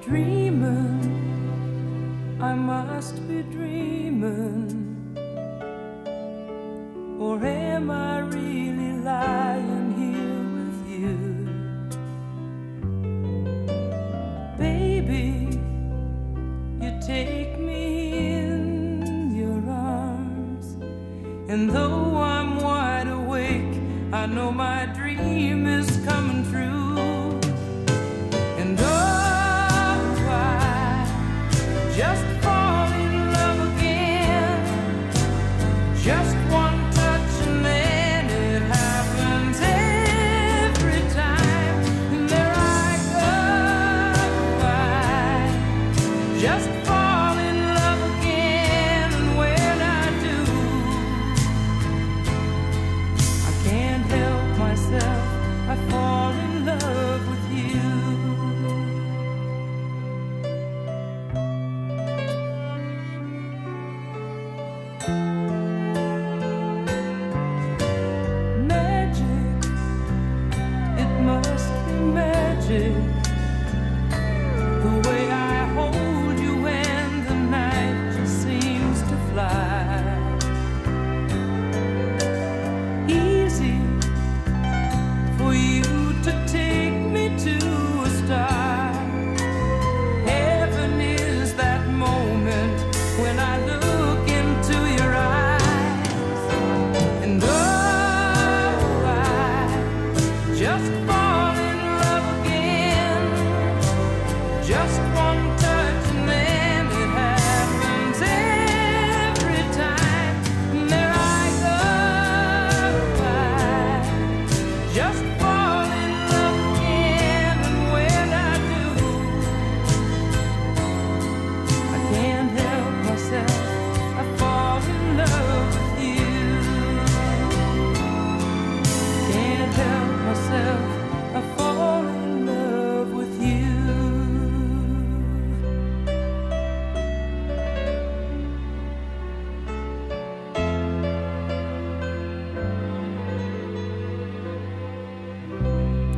Dreaming, I must be dreaming. Or am I really lying here with you? Baby, you take me in your arms, and though I'm wide awake, I know my dream is coming true. And oh, I just fall in love again, just one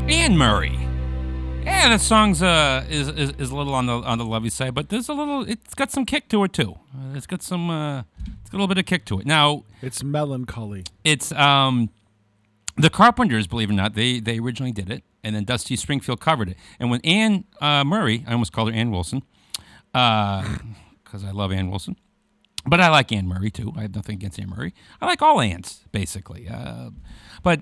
Anne Murray. Yeah, the song's is a little on the lovey side, but there's a little. It's got some kick to it too. It's got some. It's got a little bit of kick to it. Now it's melancholy. It's the Carpenters, believe it or not, they originally did it, and then Dusty Springfield covered it. And when Anne Murray, I almost called her Ann Wilson, because I love Ann Wilson, but I like Anne Murray too. I have nothing against Anne Murray. I like all Anns basically, but.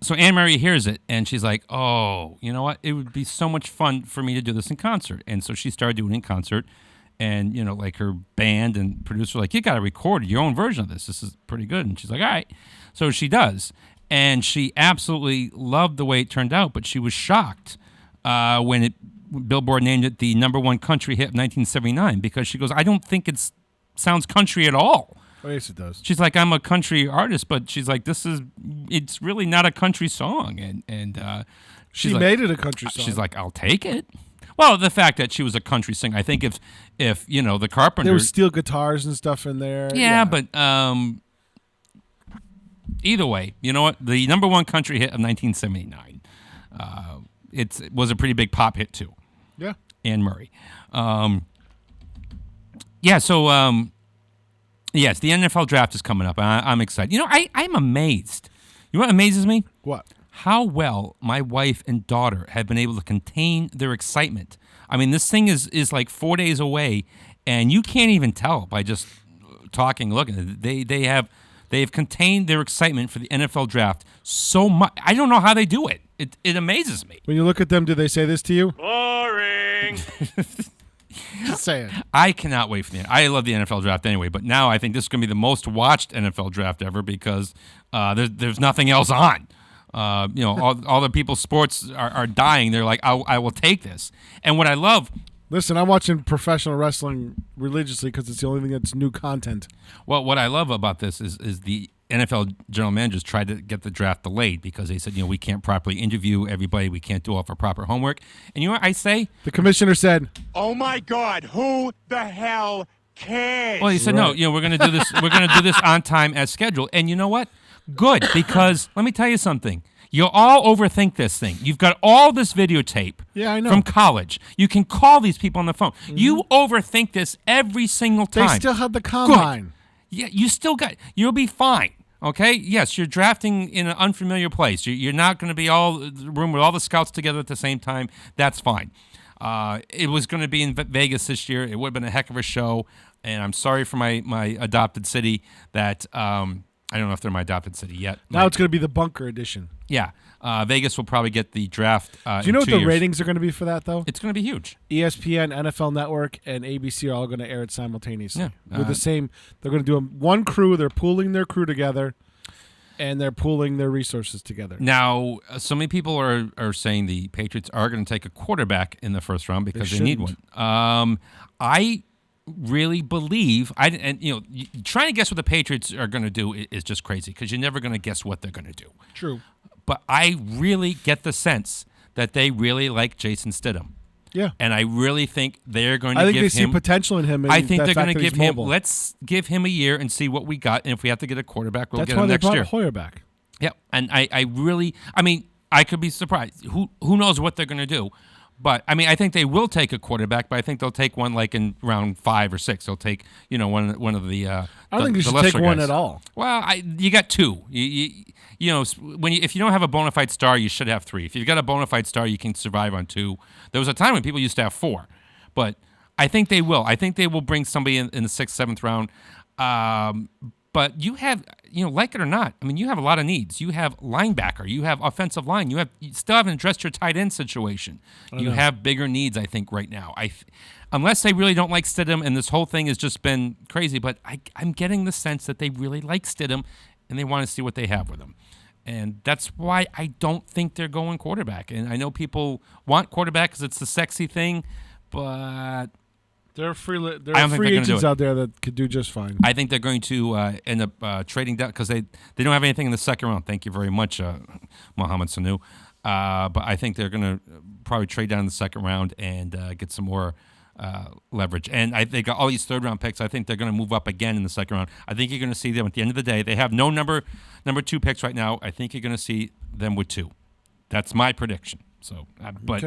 So Anne Murray hears it, and she's like, oh, you know what? It would be so much fun for me to do this in concert. And so she started doing it in concert, and, you know, like her band and producer were like, you got to record your own version of this. This is pretty good. And she's like, all right. So she does. And she absolutely loved the way it turned out, but she was shocked when Billboard named it the #1 country hit of 1979, because she goes, I don't think it sounds country at all. Oh, yes, it does. She's like, I'm a country artist, but she's like, it's really not a country song. And she like, made it a country song. She's like, I'll take it. Well, the fact that she was a country singer, I think if you know, the Carpenters. There was steel guitars and stuff in there. Yeah, but either way, you know what? The #1 country hit of 1979. It was a pretty big pop hit, too. Yeah. Anne Murray. Yes, the NFL draft is coming up, and I'm excited. You know, I'm amazed. You know what amazes me? What? How well my wife and daughter have been able to contain their excitement. I mean, this thing is like 4 days away, and you can't even tell by just talking, looking. They have They've contained their excitement for the NFL draft so much. I don't know how they do it. It amazes me. When you look at them, do they say this to you? Boring. Just saying. I cannot wait for the. I love the NFL draft anyway, but now I think this is going to be the most watched NFL draft ever because there's nothing else on. All the people's sports are dying. They're like, I will take this. And what I love. Listen, I'm watching professional wrestling religiously because it's the only thing that's new content. Well, what I love about this is the NFL general managers tried to get the draft delayed because they said, we can't properly interview everybody. We can't do all of our proper homework. And you know what I say? The commissioner said, Oh my God, who the hell cares? Well, he said, no, we're going to do this. We're going to do this on time as scheduled. And you know what? Good, because let me tell you something. You'll all overthink this thing. You've got all this videotape from college. You can call these people on the phone. Mm-hmm. You overthink this every single time. They still have the combine. Good. Yeah, you'll be fine. Okay? Yes, you're drafting in an unfamiliar place. You're not going to be all the room with all the scouts together at the same time. That's fine. It was going to be in Vegas this year. It would have been a heck of a show. And I'm sorry for my adopted city that I don't know if they're my adopted city yet. Now it's going to be the bunker edition. Yeah. Vegas will probably get the draft. Do you know what the ratings are going to be for that, though? It's going to be huge. ESPN, NFL Network, and ABC are all going to air it simultaneously. Yeah. With the same, they're going to do one crew. They're pooling their crew together, and they're pooling their resources together. Now, so many people are saying the Patriots are going to take a quarterback in the first round because they need one. I really believe trying to guess what the Patriots are going to do is just crazy because you're never going to guess what they're going to do. True. But I really get the sense that they really like Jason Stidham. Yeah. And I really think they're going to give him... I give think they see potential in him. I think they're going to give him... Let's give him a year and see what we got. And if we have to get a quarterback, we'll get him next year. That's why they brought Hoyer back. Yeah. And I really... I mean, I could be surprised. Who knows what they're going to do? But, I mean, I think they will take a quarterback, but I think they'll take one like in round 5 or 6. They'll take, one of the I don't think you should take one at all. Well, you got 2. If you don't have a bona fide star, you should have 3. If you've got a bona fide star, you can survive on 2. There was a time when people used to have 4. But I think they will. I think they will bring somebody in the 6th, 7th round. But you have, like it or not, I mean, you have a lot of needs. You have linebacker. You have offensive line. You still haven't addressed your tight end situation. You have bigger needs, I think, right now. Unless they really don't like Stidham, and this whole thing has just been crazy, but I'm getting the sense that they really like Stidham, and they want to see what they have with him. And that's why I don't think they're going quarterback. And I know people want quarterback because it's the sexy thing, but... There are free agents out there that could do just fine. I think they're going to end up trading down because they don't have anything in the second round. Thank you very much, Mohamed Sanu. But I think they're going to probably trade down in the second round and get some more leverage. And I think all these third-round picks, I think they're going to move up again in the second round. I think you're going to see them at the end of the day. They have no number 2 picks right now. I think you're going to see them with 2. That's my prediction. So, but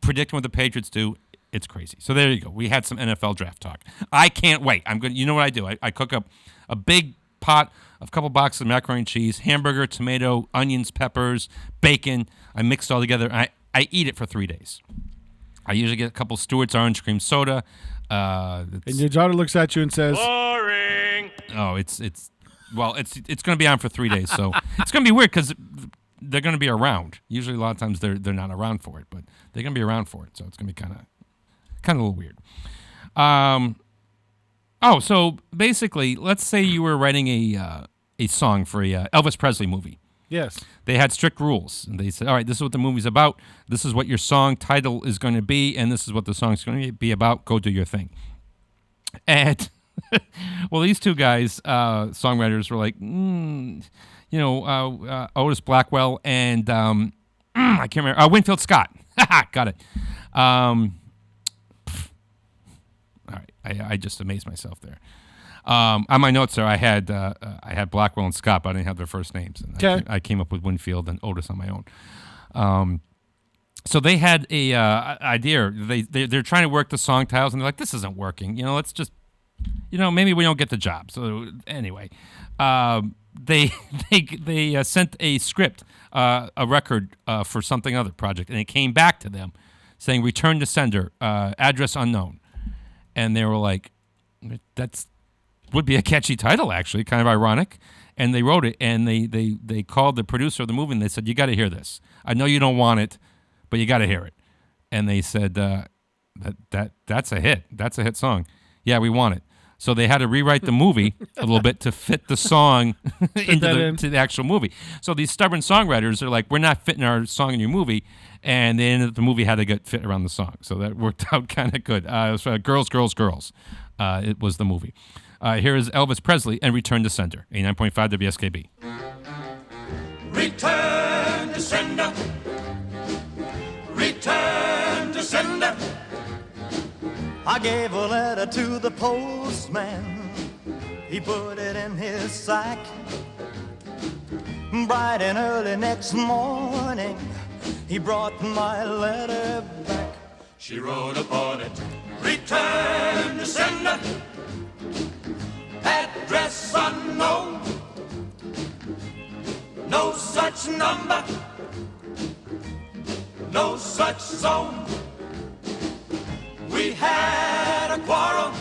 predicting what the Patriots do, it's crazy. So there you go. We had some NFL draft talk. I can't wait. You know what I do? I cook up a big pot of a couple boxes of macaroni and cheese, hamburger, tomato, onions, peppers, bacon. I mix it all together. I eat it for 3 days. I usually get a couple Stewart's orange cream soda. And your daughter looks at you and says, Boring. Oh, it's going to be on for 3 days. So it's going to be weird because they're going to be around. Usually a lot of times they're not around for it, but they're going to be around for it. So it's going to be kind of a little weird. So basically, let's say you were writing a song for a Elvis Presley movie. Yes. They had strict rules. And they said, all right, this is what the movie's about. This is what your song title is going to be. And this is what the song's going to be about. Go do your thing. And, well, these two guys, songwriters, were like, Otis Blackwell and, I can't remember, Winfield Scott. Got it. All right, I just amazed myself there. On my notes there, I had Blackwell and Scott, but I didn't have their first names. And I came up with Winfield and Otis on my own. So they had a idea. They're trying to work the song titles, and they're like, "This isn't working. Let's just, maybe we don't get the job." So anyway, they sent a script, a record for something other project, and it came back to them saying, "Return to sender, address unknown." And they were like, "That's would be a catchy title, actually, kind of ironic. And they wrote it, and they called the producer of the movie, and they said, "You got to hear this. I know you don't want it, but you got to hear it." And they said, "That's a hit. That's a hit song. Yeah, we want it." So they had to rewrite the movie a little bit to fit the song to the actual movie. So these stubborn songwriters are like, "We're not fitting our song in your movie," and they ended up, the movie had to get fit around the song. So that worked out kind of good. It was Girls, Girls, Girls. It was the movie. Here is Elvis Presley and Return to Sender, 89.5 WSKB. Return to sender. Return to sender. I gave a letter to the postman. He put it in his sack. Bright and early next morning, he brought my letter back. She wrote upon it, return to sender. Address unknown. No such number. No such zone. We had a quarrel,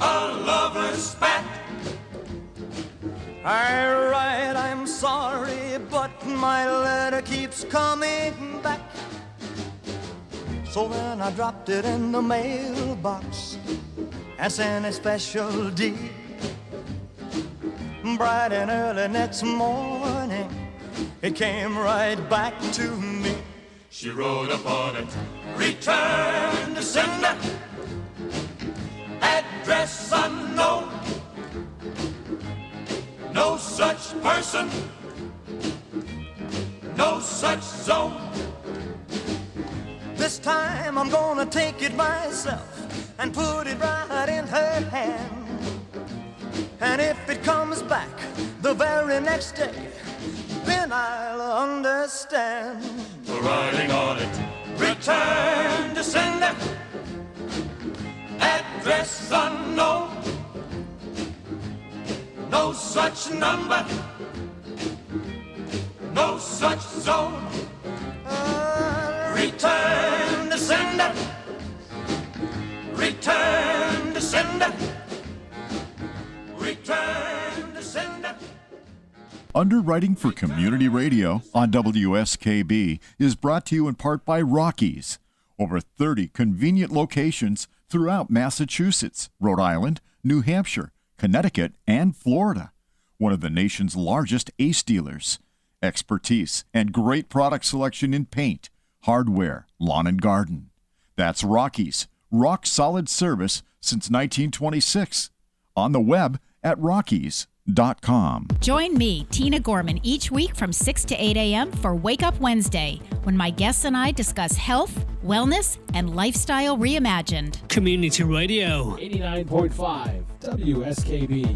a lover's spat. I write, I'm sorry, but my letter keeps coming back. So then I dropped it in the mailbox and sent a special deed. Bright and early next morning, it came right back to me. She wrote upon it, return to sender. Address unknown. No such person. No such zone. This time I'm gonna take it myself and put it right in her hand. And if it comes back the very next day, then I'll understand. Writing on it, return to sender. Address unknown. No such number. No such zone. Return to sender. Return to sender. Return to sender. Underwriting for Community Radio on WSKB is brought to you in part by Rockies. Over 30 convenient locations throughout Massachusetts, Rhode Island, New Hampshire, Connecticut, and Florida. One of the nation's largest ACE dealers. Expertise and great product selection in paint, hardware, lawn and garden. That's Rockies. Rock solid service since 1926. On the web at Rockies.com. Join me, Tina Gorman, each week from 6 to 8 a.m. for Wake Up Wednesday, when my guests and I discuss health, wellness, and lifestyle reimagined. Community Radio. 89.5 WSKB.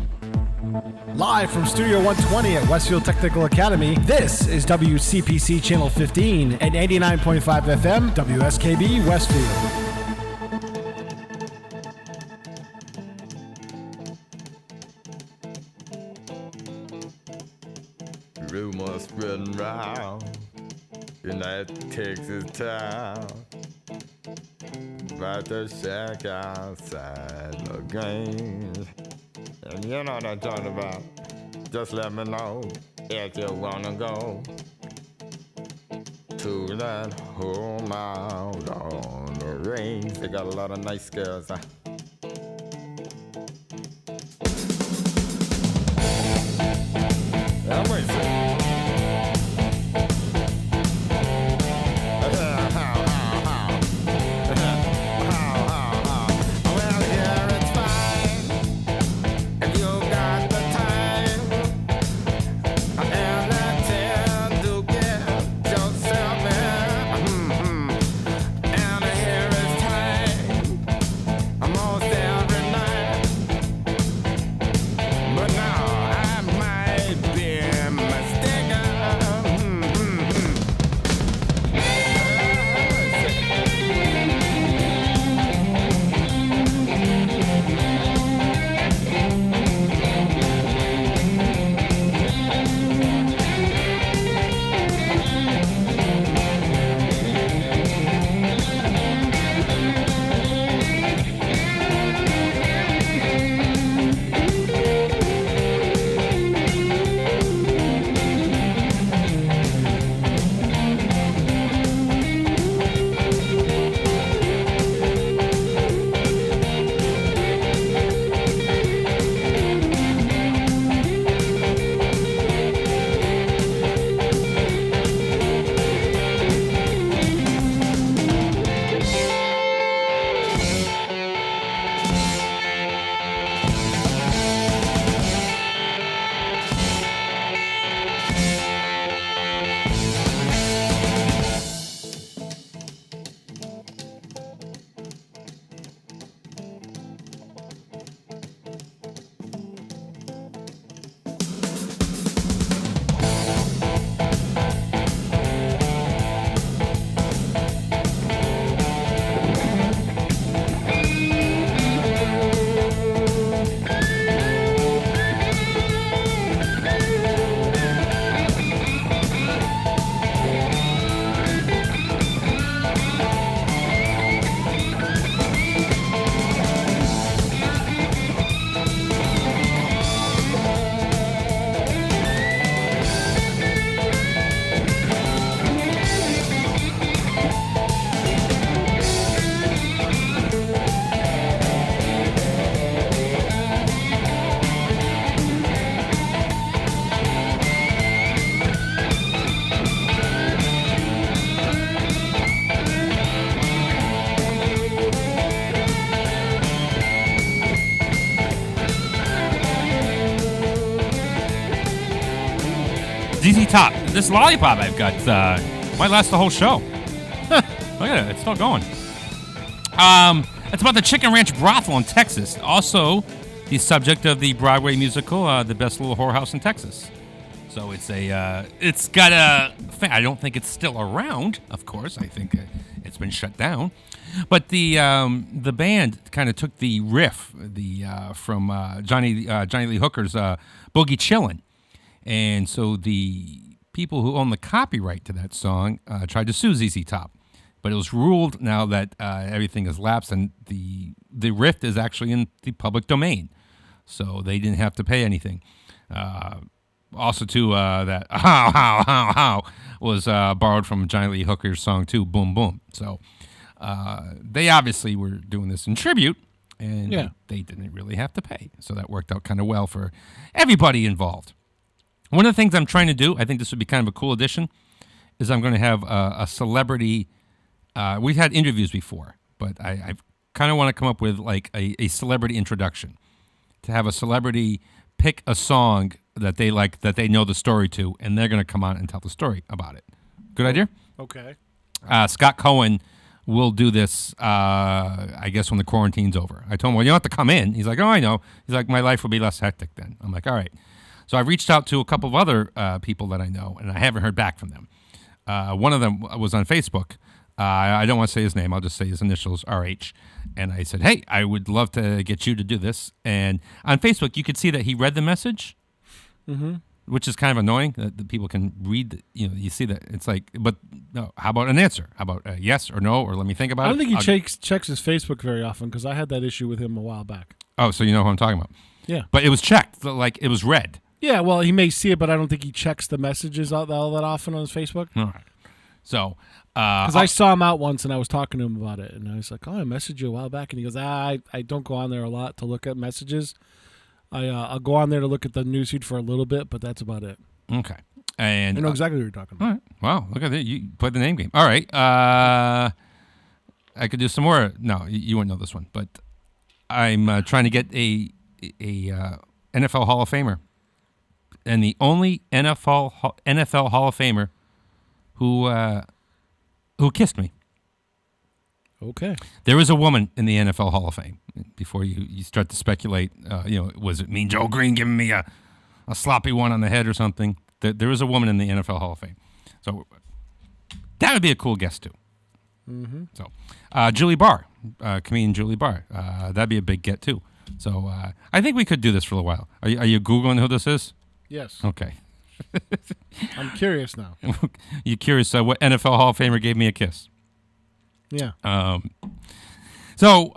Live from Studio 120 at Westfield Technical Academy, this is WCPC Channel 15 and 89.5 FM WSKB Westfield. Rumors spreading round in that Texas town about the shack outside the game. And you know what I'm talking about. Just let me know if you wanna go to that home out on the range. They got a lot of nice girls. I'm going to say. Top. This lollipop I've got might last the whole show. Look at it. It's still going. It's about the Chicken Ranch Brothel in Texas. Also, the subject of the Broadway musical, The Best Little Whorehouse in Texas. So it's got a. I don't think it's still around. Of course, I think it's been shut down. But the band kind of took the riff from Johnny Lee Hooker's Boogie Chillin', and so the people who own the copyright to that song tried to sue ZZ Top, but it was ruled now that everything has lapsed and the riff is actually in the public domain, so they didn't have to pay anything. Also, too, that how was borrowed from Johnny Lee Hooker's song too, Boom Boom. So they obviously were doing this in tribute, and they didn't really have to pay. So that worked out kind of well for everybody involved. One of the things I'm trying to do, I think this would be kind of a cool addition, is I'm going to have a celebrity. We've had interviews before, but I kind of want to come up with like a celebrity introduction, to have a celebrity pick a song that they like, that they know the story to, and they're going to come on and tell the story about it. Good idea? Okay. Scott Cohen will do this, I guess, when the quarantine's over. I told him, well, you don't have to come in. He's like, oh, I know. He's like, my life will be less hectic then. I'm like, all right. So I reached out to a couple of other people that I know, and I haven't heard back from them. One of them was on Facebook. I don't want to say his name. I'll just say his initials, RH. And I said, hey, I would love to get you to do this. And on Facebook, you could see that he read the message, which is kind of annoying that the people can read. You see that. It's like, but no, how about an answer? How about yes or no, or let me think about it? I don't think he checks his Facebook very often, because I had that issue with him a while back. Oh, so you know who I'm talking about. Yeah. But it was checked. Like, it was read. Yeah, well, he may see it, but I don't think he checks the messages all that often on his Facebook. All right. So, because I saw him out once and I was talking to him about it, and I was like, "Oh, I messaged you a while back," and he goes, "I don't go on there a lot to look at messages. I'll go on there to look at the newsfeed for a little bit, but that's about it." Okay, and I know exactly what you're talking about. All right. Wow, look at that! You played the name game. All right, I could do some more. No, you wouldn't know this one, but I'm trying to get a NFL Hall of Famer, and the only NFL Hall of Famer who kissed me. Okay. There is a woman in the NFL Hall of Fame. Before you start to speculate, was it Mean Joe Green giving me a sloppy one on the head or something? There is a woman in the NFL Hall of Fame. So that would be a cool guest too. Mm-hmm. So Julie Barr, comedian Julie Barr, that'd be a big get too. So I think we could do this for a while. Are you Googling who this is? Yes. Okay. I'm curious now. You curious what NFL Hall of Famer gave me a kiss? Yeah. So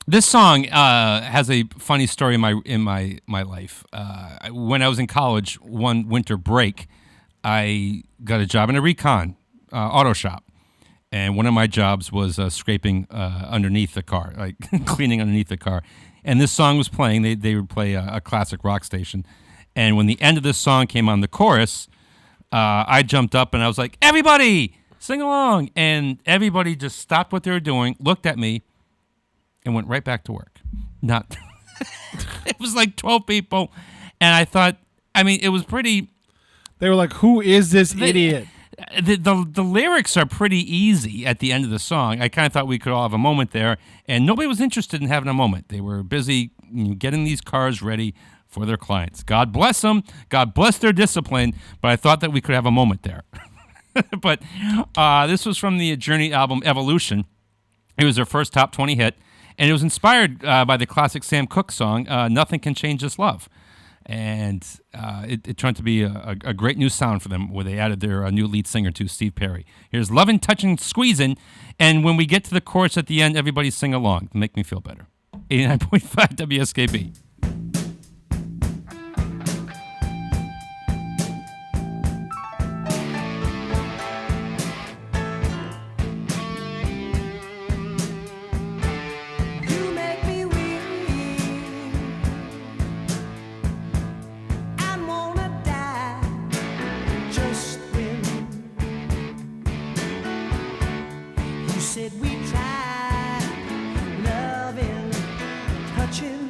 this song has a funny story in my life. When I was in college, one winter break, I got a job in a recon auto shop, and one of my jobs was scraping underneath the car, like cleaning underneath the car. And this song was playing. They would play a classic rock station. And when the end of this song came on the chorus, I jumped up and I was like, everybody, sing along. And everybody just stopped what they were doing, looked at me, and went right back to work. It was like 12 people. And I thought, it was pretty. They were like, who is this idiot? The lyrics are pretty easy at the end of the song. I kind of thought we could all have a moment there. And nobody was interested in having a moment. They were busy getting these cars ready for their clients. God bless them. God bless their discipline. But I thought that we could have a moment there. But this was from the Journey album Evolution. It was their first top 20 hit. And it was inspired by the classic Sam Cooke song, Nothing Can Change This Love. And it turned to be a great new sound for them, where they added their new lead singer to Steve Perry. Here's Lovin', Touchin', Squeezin'. And when we get to the chorus at the end, everybody sing along to make me feel better. 89.5 WSKB. Said we tried loving, touching,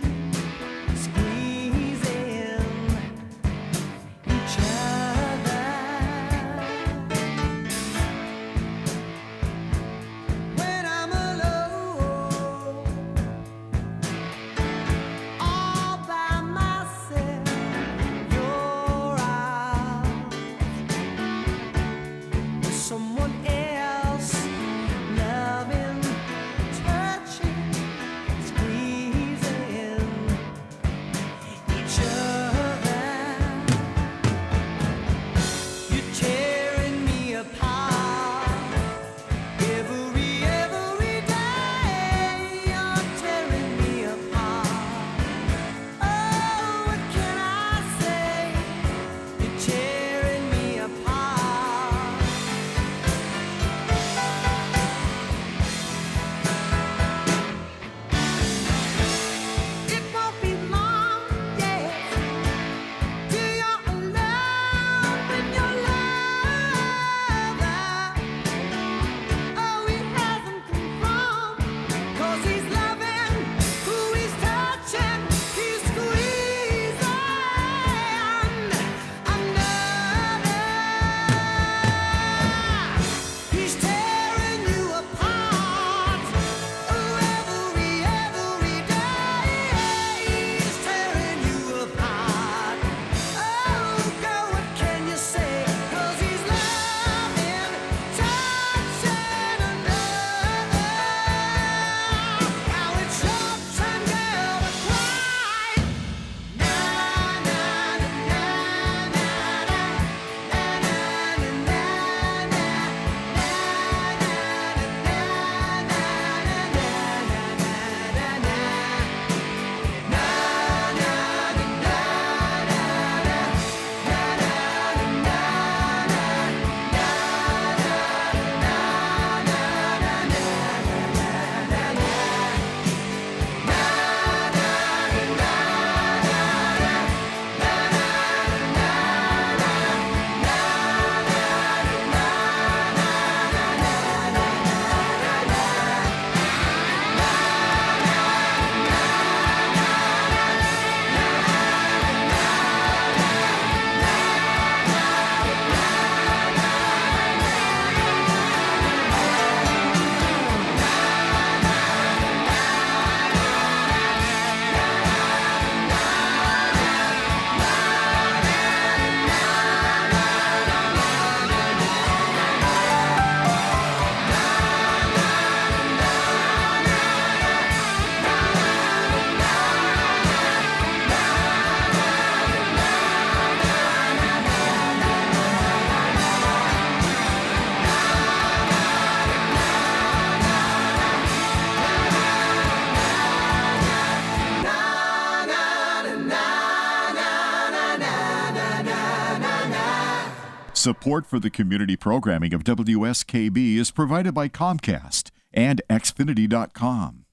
Support for the community programming of WSKB is provided by Comcast and Xfinity.com,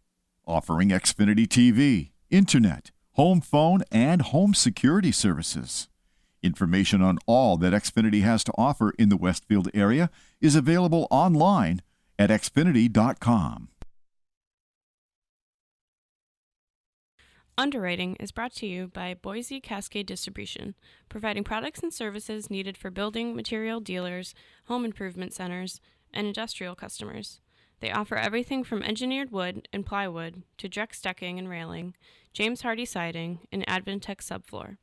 offering Xfinity TV, Internet, home phone, and home security services. Information on all that Xfinity has to offer in the Westfield area is available online at Xfinity.com. Underwriting is brought to you by Boise Cascade Distribution, providing products and services needed for building material dealers, home improvement centers, and industrial customers. They offer everything from engineered wood and plywood to Drex decking and railing, James Hardy siding, and Advantech subfloor.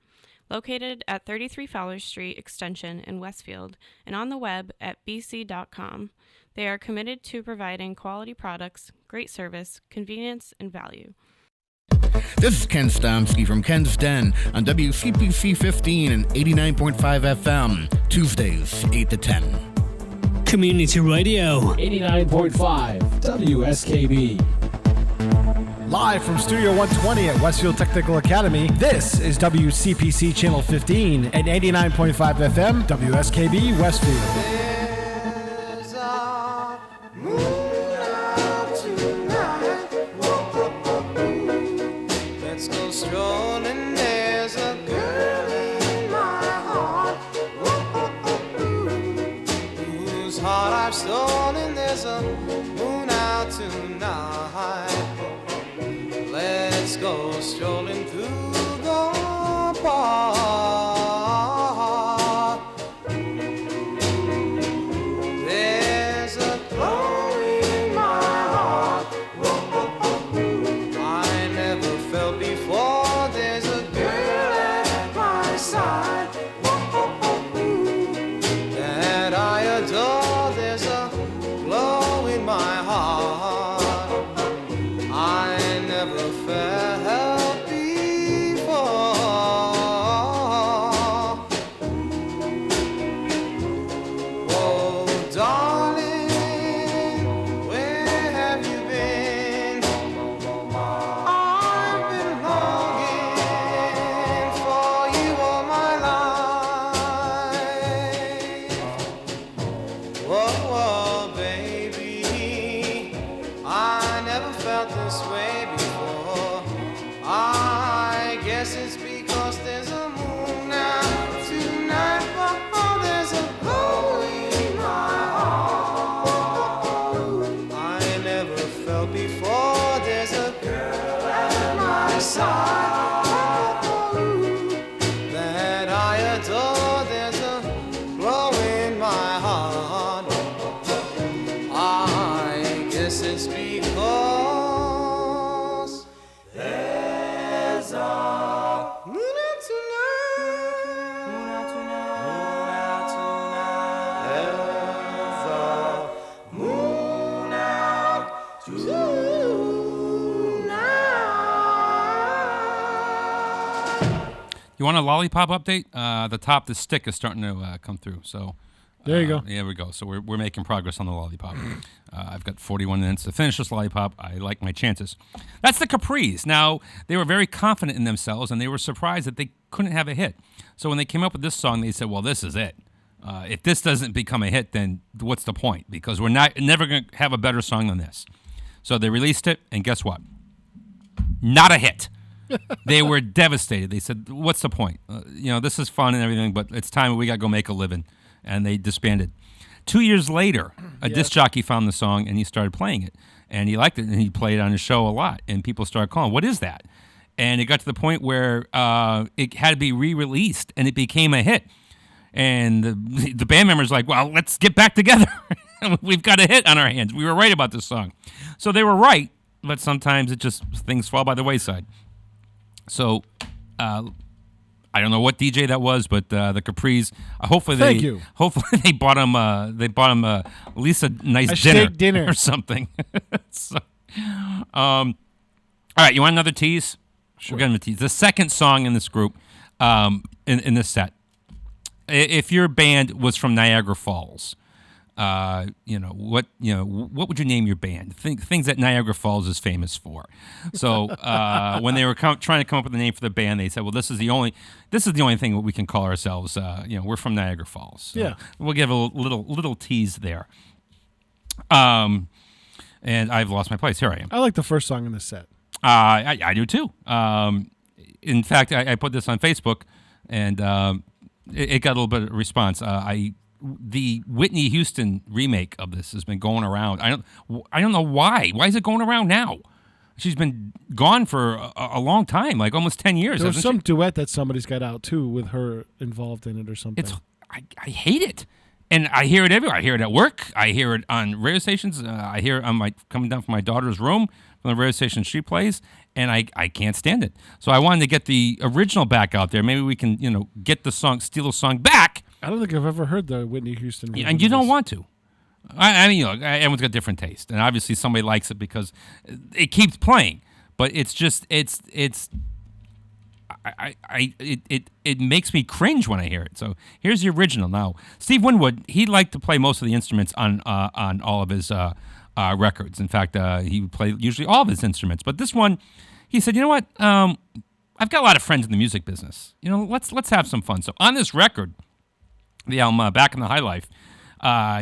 Located at 33 Fowler Street Extension in Westfield and on the web at bc.com, they are committed to providing quality products, great service, convenience, and value. This is Ken Stomsky from Ken's Den on WCPC 15 and 89.5 FM, Tuesdays, 8 to 10. Community Radio. 89.5 WSKB. Live from Studio 120 at Westfield Technical Academy, this is WCPC Channel 15 and 89.5 FM, WSKB Westfield. There's a moon out tonight. Let's go strolling. There's a girl in my heart. Whose heart I've stolen. There's a moon out tonight. Let's go strolling through the park. There's a glow in my heart I never felt before. There's a girl at my side that I adore. There's a glow in my heart I never felt before. Oh, darling, where have you been? I've been longing for you all my life. Whoa, whoa, baby, I never felt this way before. I guess it's because there's a moon out tonight. Oh, there's a glow in my heart I never felt before. There's a girl at my side that I adore. There's a glow in my heart. I guess it's because there's a moon out tonight. Moon out tonight. Moon out tonight. There's a moon out tonight. You want a lollipop update? The top, the stick is starting to come through. So There you go. There we go. So we're making progress on the lollipop. I've got 41 minutes to finish this lollipop. I like my chances. That's the Capris. Now, they were very confident in themselves, and they were surprised that they couldn't have a hit. So when they came up with this song, they said, well, this is it. If this doesn't become a hit, then what's the point? Because we're never going to have a better song than this. So they released it, and guess what? Not a hit. They were devastated. They said, what's the point? This is fun and everything, but it's time we got to go make a living. And they disbanded. 2 years later, a disc jockey found the song, and he started playing it. And he liked it, and he played it on his show a lot. And people started calling, what is that? And it got to the point where it had to be re-released, and it became a hit. And the band members were like, well, let's get back together. We've got a hit on our hands. We were right about this song. So they were right, but sometimes things fall by the wayside. So I don't know what DJ that was, but the Capris. Hopefully they bought him. At least a nice dinner or something. So, all right, you want another tease? Sure. We're gonna tease the second song in this group, in this set. If your band was from Niagara Falls, what would you name your band? Things that Niagara Falls is famous for. So when they were trying to come up with a name for the band, they said, well, this is the only thing that we can call ourselves. We're from Niagara Falls. So yeah, we'll give a little tease there. And I've lost my place. Here I am. I like the first song in the set. I do too. In fact, I put this on Facebook, and it got a little bit of response. The Whitney Houston remake of this has been going around. I don't know why. Why is it going around now? She's been gone for a long time, like almost 10 years. There was some duet that somebody's got out too with her involved in it or something. I hate it. And I hear it everywhere. I hear it at work. I hear it on radio stations. I hear it on coming down from my daughter's room from the radio station she plays, and I can't stand it. So I wanted to get the original back out there. Maybe we can, get the song, steal the song back. I don't think I've ever heard the Whitney Houston version. And you don't want to. I mean, everyone's got different taste, and obviously somebody likes it because it keeps playing. But it's just it makes me cringe when I hear it. So here's the original. Now, Steve Winwood, he liked to play most of the instruments on all of his records. In fact, he would play usually all of his instruments. But this one, he said, you know what? I've got a lot of friends in the music business. Let's have some fun. So on this record, the album Back in the High Life,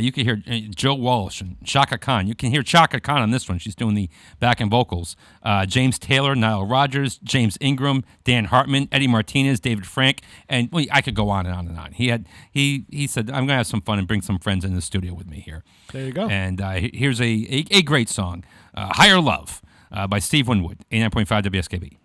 you can hear Joe Walsh and Chaka Khan. You can hear Chaka Khan on this one. She's doing the backing vocals. James Taylor, Nile Rodgers, James Ingram, Dan Hartman, Eddie Martinez, David Frank, and I could go on and on and on. He said, I'm going to have some fun and bring some friends in the studio with me here. There you go. And here's a great song, Higher Love by Steve Winwood, 89.5 WSKB.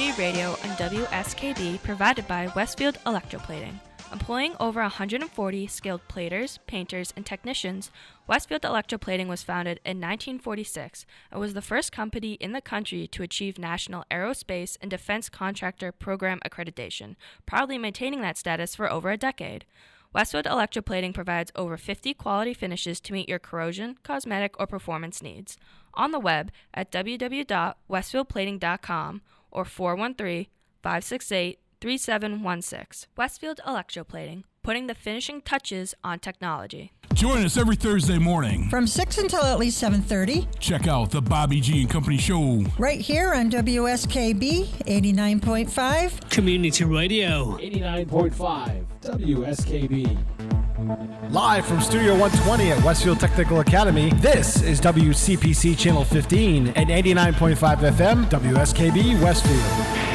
Community Radio on WSKB provided by Westfield Electroplating. Employing over 140 skilled platers, painters, and technicians, Westfield Electroplating was founded in 1946 and was the first company in the country to achieve National Aerospace and Defense Contractor Program accreditation, proudly maintaining that status for over a decade. Westfield Electroplating provides over 50 quality finishes to meet your corrosion, cosmetic, or performance needs. On the web at www.westfieldplating.com or 413-568-3716. Westfield Electroplating, putting the finishing touches on technology. Join us every Thursday morning From 6 until at least 7:30. Check out the Bobby G and Company Show. Right here on WSKB 89.5. Community Radio. 89.5 WSKB. Live from Studio 120 at Westfield Technical Academy, this is WCPC Channel 15 and 89.5 FM, WSKB Westfield.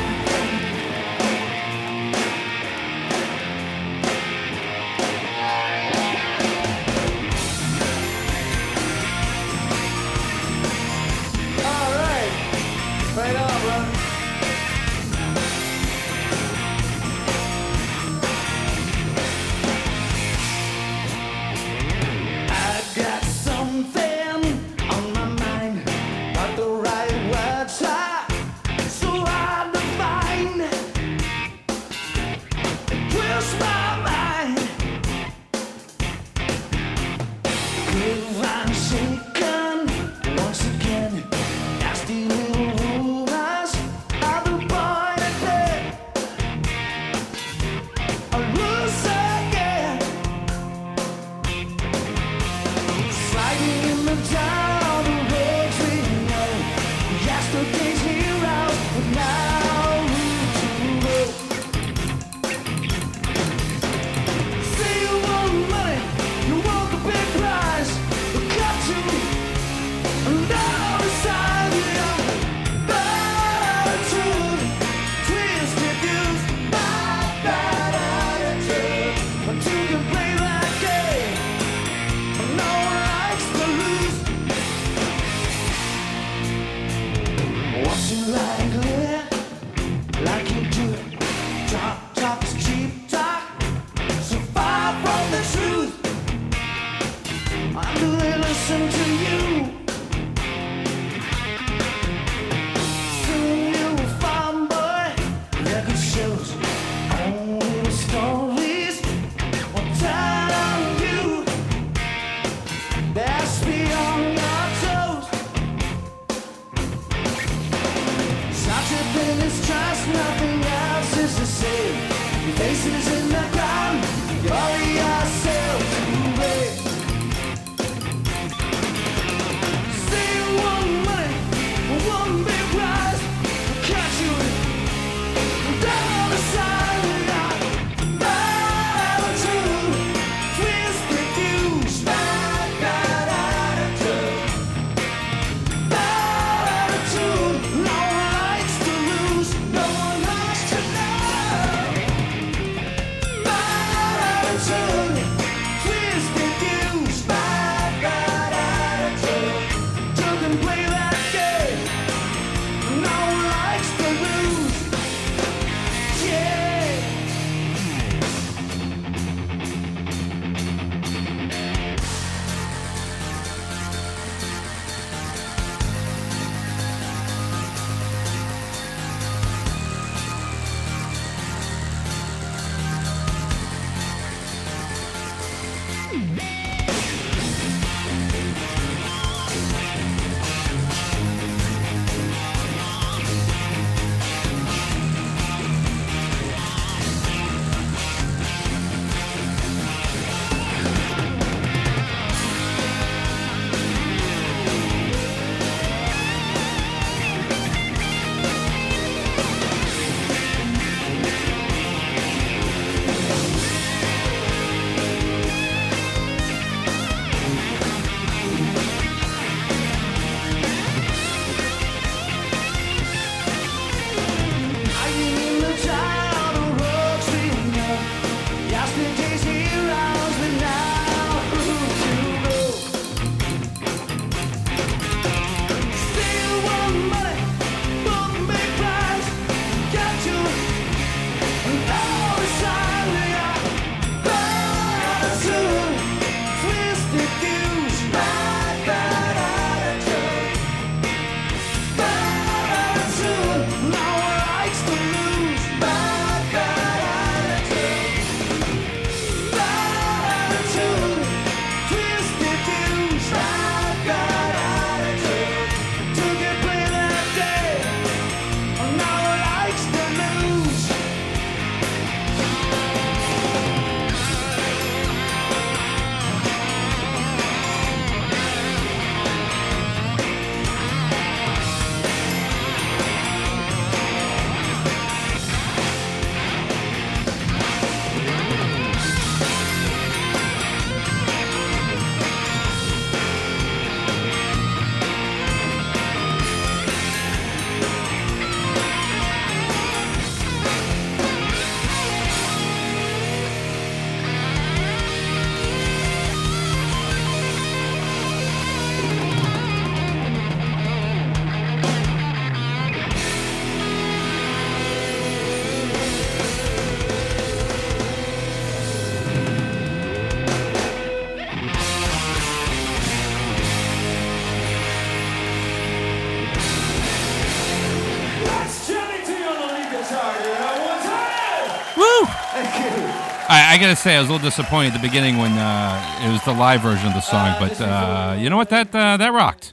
I got to say, I was a little disappointed at the beginning when it was the live version of the song, but you know what? That rocked.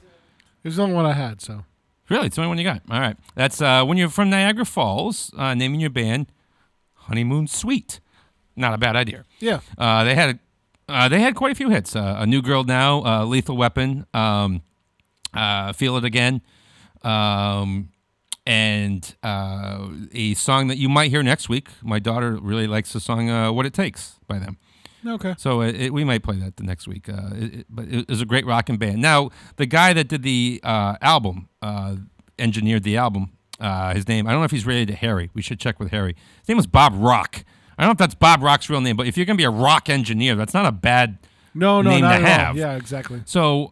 It was the only one I had, so. Really? It's the only one you got. All right. That's when you're from Niagara Falls, naming your band Honeymoon Suite. Not a bad idea. Yeah. They had quite a few hits. A New Girl Now, Lethal Weapon, Feel It Again, and a song that you might hear next week. My daughter really likes the song What It Takes by them. Okay. So we might play that the next week. But it was a great rocking band. Now, the guy that did the album, engineered the album, his name, I don't know if he's related to Harry. We should check with Harry. His name was Bob Rock. I don't know if that's Bob Rock's real name, but if you're going to be a rock engineer, that's not a bad name not to at have. all. Yeah, exactly. So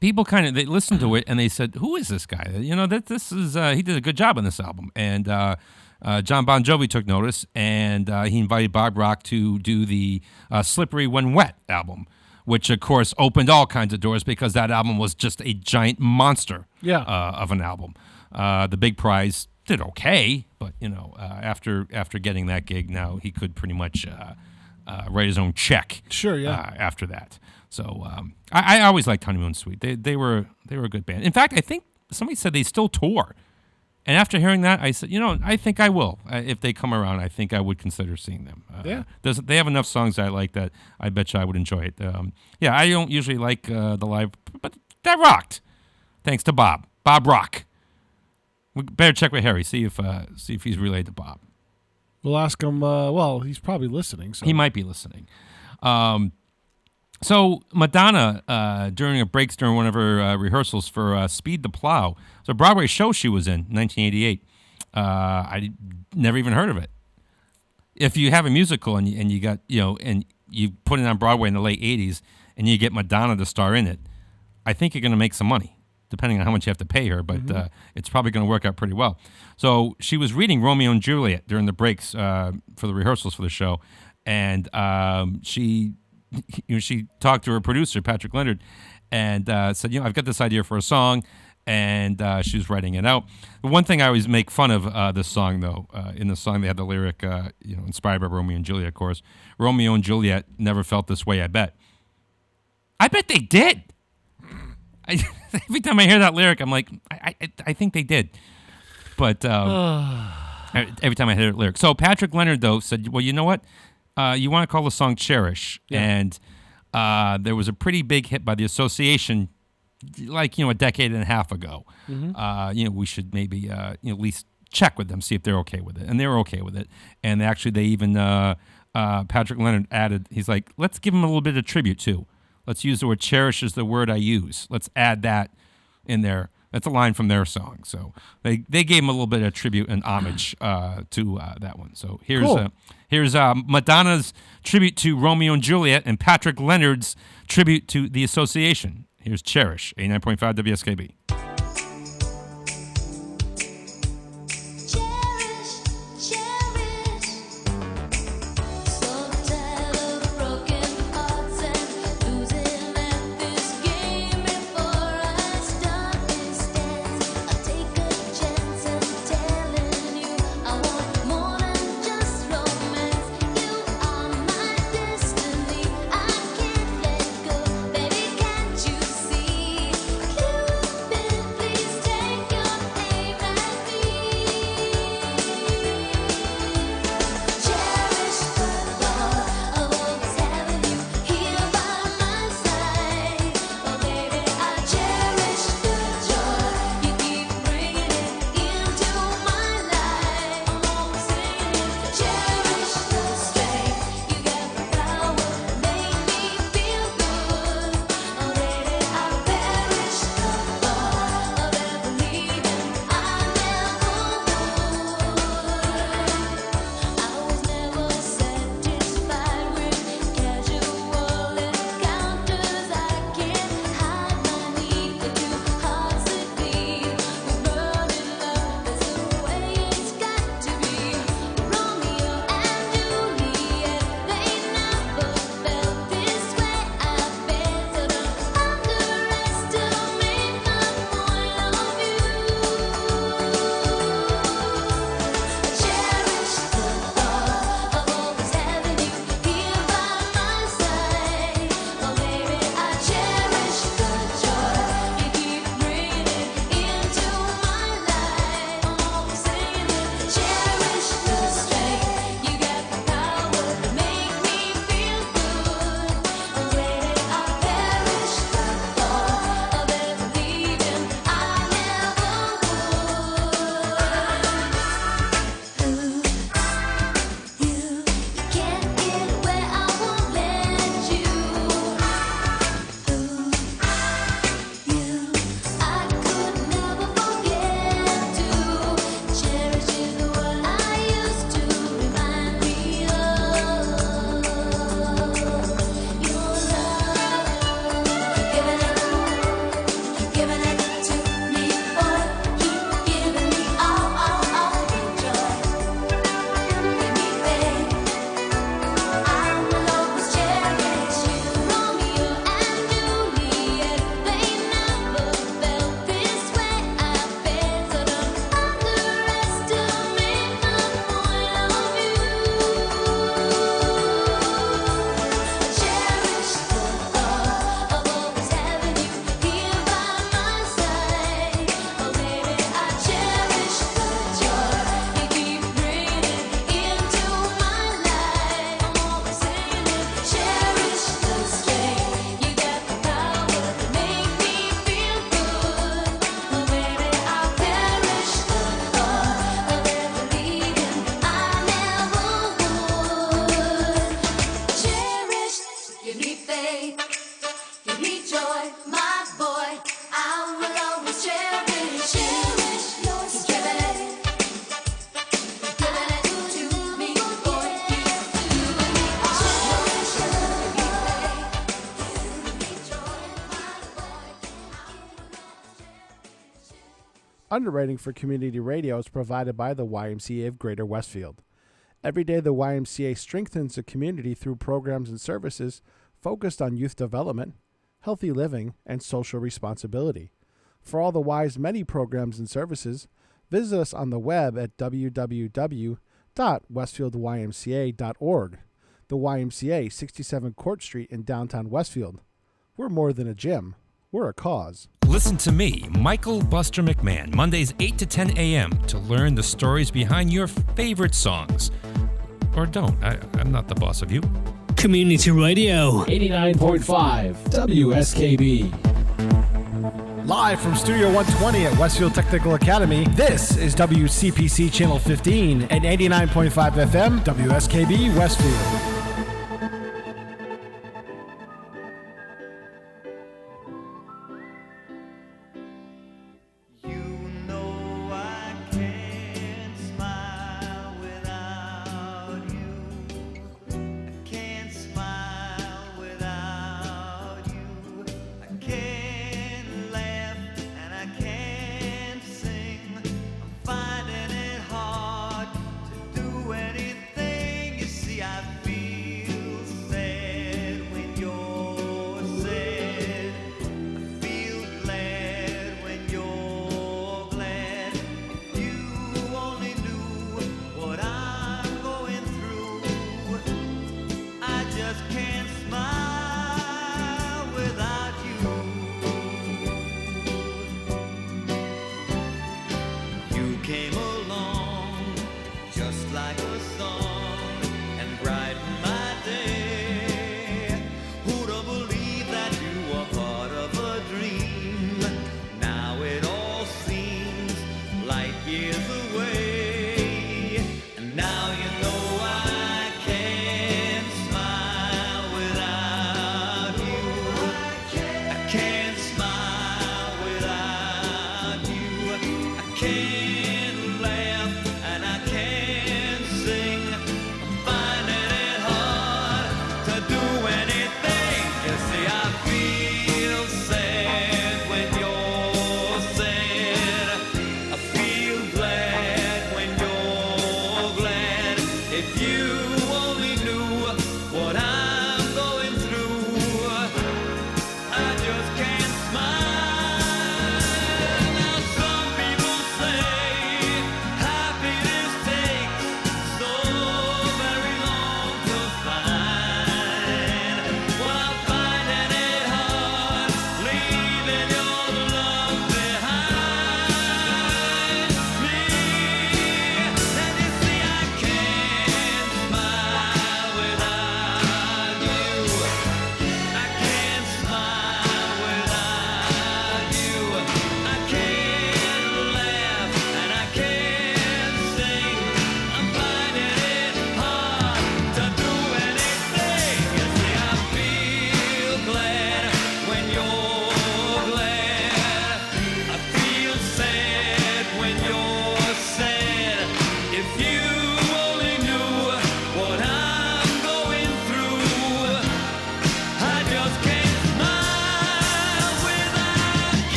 people they listened to it and they said, "Who is this guy? You know that this is he did a good job on this album." And John Bon Jovi took notice, and he invited Bob Rock to do the "Slippery When Wet" album, which of course opened all kinds of doors because that album was just a giant monster of an album. The Big Prize did okay, but you know, after getting that gig, now he could pretty much write his own check. Sure, yeah. After that, so I always liked Honeymoon Suite. They were a good band. In fact, I think somebody said they still tour. And after hearing that, I said, you know, I think I will. If they come around, I think I would consider seeing them. They have enough songs I like that I bet you I would enjoy it. I don't usually like the live, but that rocked. Thanks to Bob Rock. We better check with Harry, see if he's related to Bob. We'll ask him. Well, he's probably listening. So. He might be listening. So Madonna, during one of her rehearsals for Speed the Plow, it's a Broadway show she was in 1988. I never even heard of it. If you have a musical and you got, you know, and you put it on Broadway in the late 80s and you get Madonna to star in it, I think you're going to make some money, depending on how much you have to pay her, but it's probably going to work out pretty well. So she was reading Romeo and Juliet during the breaks for the rehearsals for the show, and she talked to her producer, Patrick Leonard, and said, you know, I've got this idea for a song, and she was writing it out. The one thing I always make fun of this song, though, in the song they had the lyric, inspired by Romeo and Juliet, of course, Romeo and Juliet never felt this way, I bet. I bet they did. Every time I hear that lyric, I'm like, I think they did. But every time I hear that lyric. So Patrick Leonard, though, said, well, you know what? You want to call the song Cherish. Yeah. And there was a pretty big hit by the Association, like, you know, a decade and a half ago. Mm-hmm. You know, we should maybe, you know, at least check with them, see if they're okay with it. And they were okay with it. And actually, they even, Patrick Leonard added, he's like, let's give him a little bit of tribute, too. Let's use the word cherish is the word I use. Let's add that in there. That's a line from their song. So they gave him a little bit of tribute and homage to that one. So here's Madonna's tribute to Romeo and Juliet and Patrick Leonard's tribute to the Association. Here's Cherish, 89.5 WSKB. Been faith. Give me joy, my boy. I will always cherish your stay. Giving it to me, boy. You and me cherish Underwriting for community radio is provided by the YMCA of Greater Westfield. Every day, the YMCA strengthens the community through programs and services focused on youth development, healthy living, and social responsibility. For all the Y's many programs and services, visit us on the web at www.westfieldymca.org. The YMCA, 67 Court Street in downtown Westfield. We're more than a gym. We're a cause. Listen to me, Michael Buster McMahon, Mondays 8 to 10 a.m. to learn the stories behind your favorite songs. Or don't. I'm not the boss of you. Community Radio. 89.5 WSKB. Live from Studio 120 at Westfield Technical Academy, this is WCPC Channel 15 and 89.5 FM WSKB Westfield.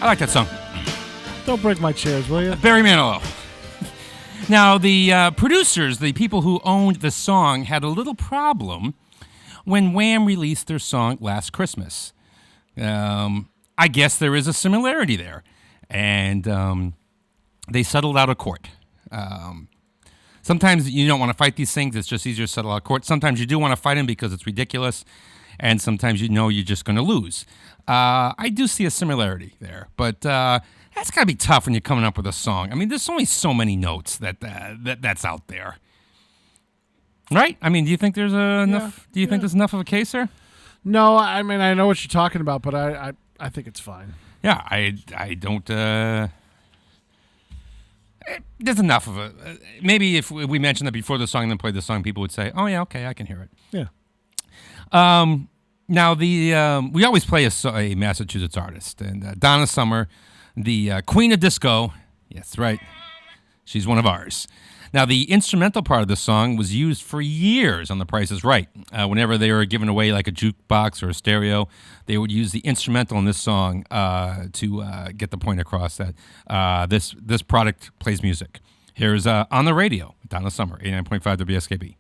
I like that song. Don't break my chairs, will you? Barry Manilow. Now, the producers, the people who owned the song, had a little problem when Wham released their song Last Christmas. I guess there is a similarity there. And they settled out of court. Sometimes you don't want to fight these things. It's just easier to settle out of court. Sometimes you do want to fight them because it's ridiculous. And sometimes you know you're just going to lose. I do see a similarity there. But that's got to be tough when you're coming up with a song. I mean, there's only so many notes that's out there. Right? I mean, do you think there's enough? Do you think there's enough of a case there? No, I mean, I know what you're talking about, but I think it's fine. Yeah, I don't... There's enough of it. Maybe if we mentioned that before the song and then played the song, people would say, "Oh yeah, okay, I can hear it." Yeah. Now we always play a Massachusetts artist, and Donna Summer, the Queen of Disco. Yes, right. She's one of ours. Now, the instrumental part of this song was used for years on The Price is Right. Whenever they were giving away like a jukebox or a stereo, they would use the instrumental in this song to get the point across that this product plays music. Here's On the Radio, Donna Summer, 89.5 WSKB.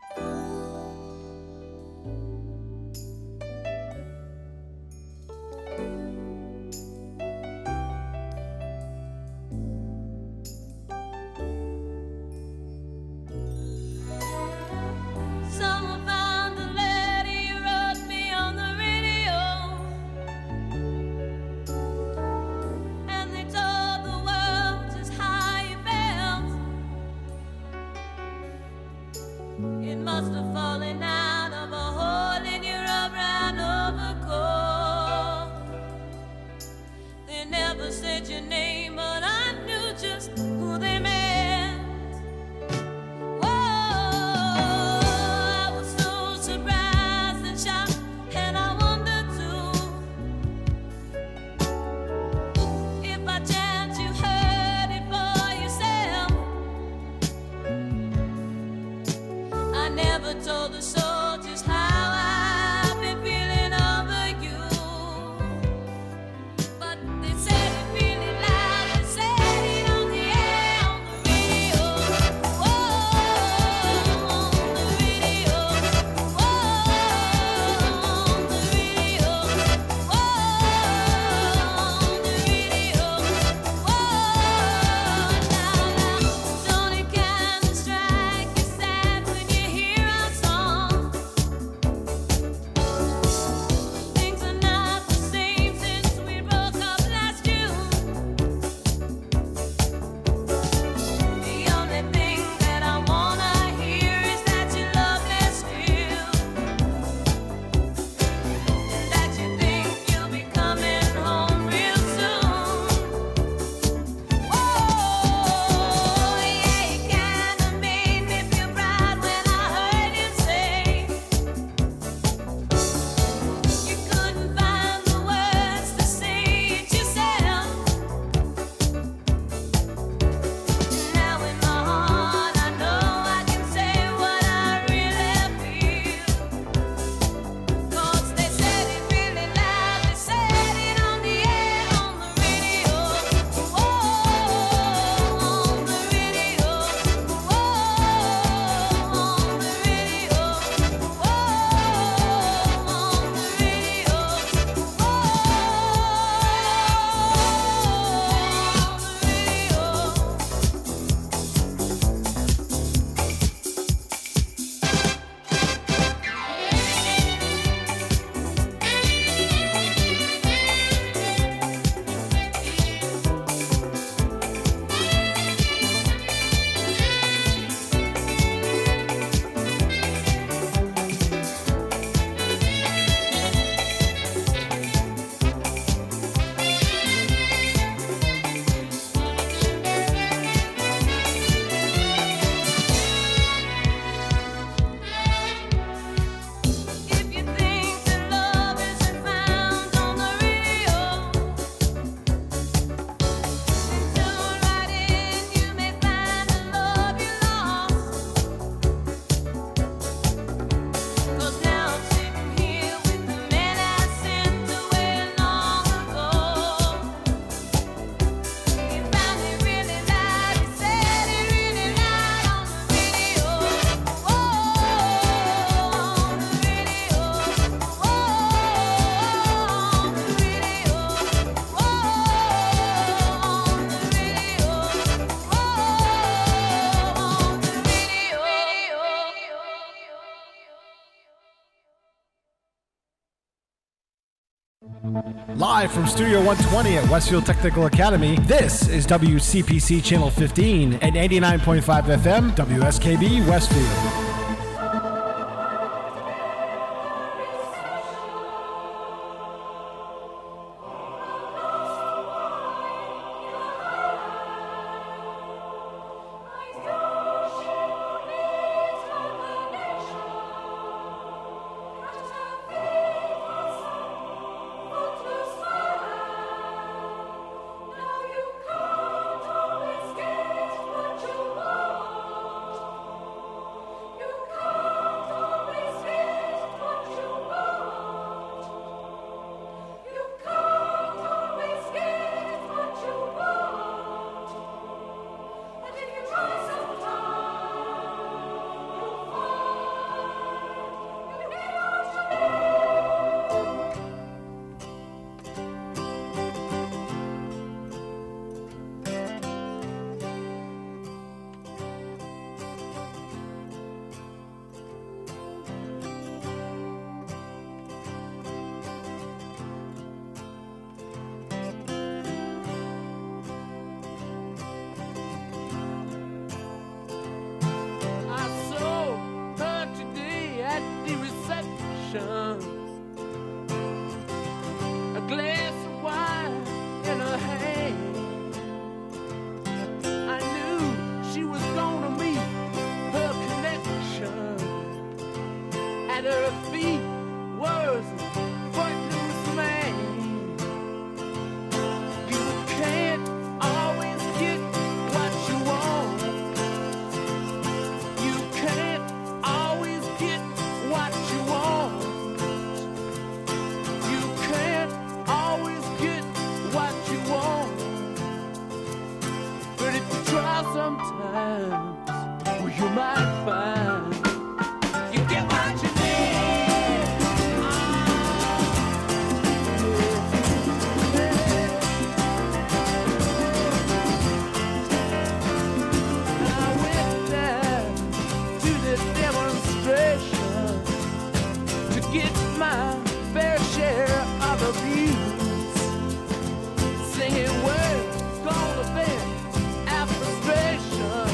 Someone found the letter you wrote me on the radio, and they told the world just how you felt. It must have fallen out of a hole in your brown overcoat. They never said your name, but I knew just who they meant. Told the soldiers how I've been feeling over you, but they said it really loud. They said it on the air, on the radio. Whoa, on the radio. Whoa, on the radio. Whoa, on the radio. Whoa, now, don't it kind of strike you sad when you hear our song? Things are not the same since we broke up last June. The only thing that I wanna hear is that you love me still, and that you think you'll be coming home real soon. Whoa, yeah, you kinda made me feel proud when I heard you say you couldn't find the words to say it yourself. Now in my heart I know I can say what I really feel. 'Cause they said it really loud, they said it on the air, on the radio. Whoa, on the radio. Whoa, on the radio. Whoa, on the radio. If you think that love isn't found on the radio, tune right in, you may find the love you lost. 'Cause now I'm sitting here with the man I sent away long ago. He found it really loud, he said it really loud on the radio. Whoa, on the radio. Whoa, on the radio. Whoa, on the radio. Live from Studio 120 at Westfield Technical Academy, this is WCPC Channel 15 and 89.5 FM, WSKB Westfield. at her feet was a footloose man. You can't always get what you want. You can't always get what you want. You can't always get what you want. But if you try sometimes, well, you might find you get what you need. I went down to the demonstration to get my fair share of abuse, singing words gonna vent our frustration.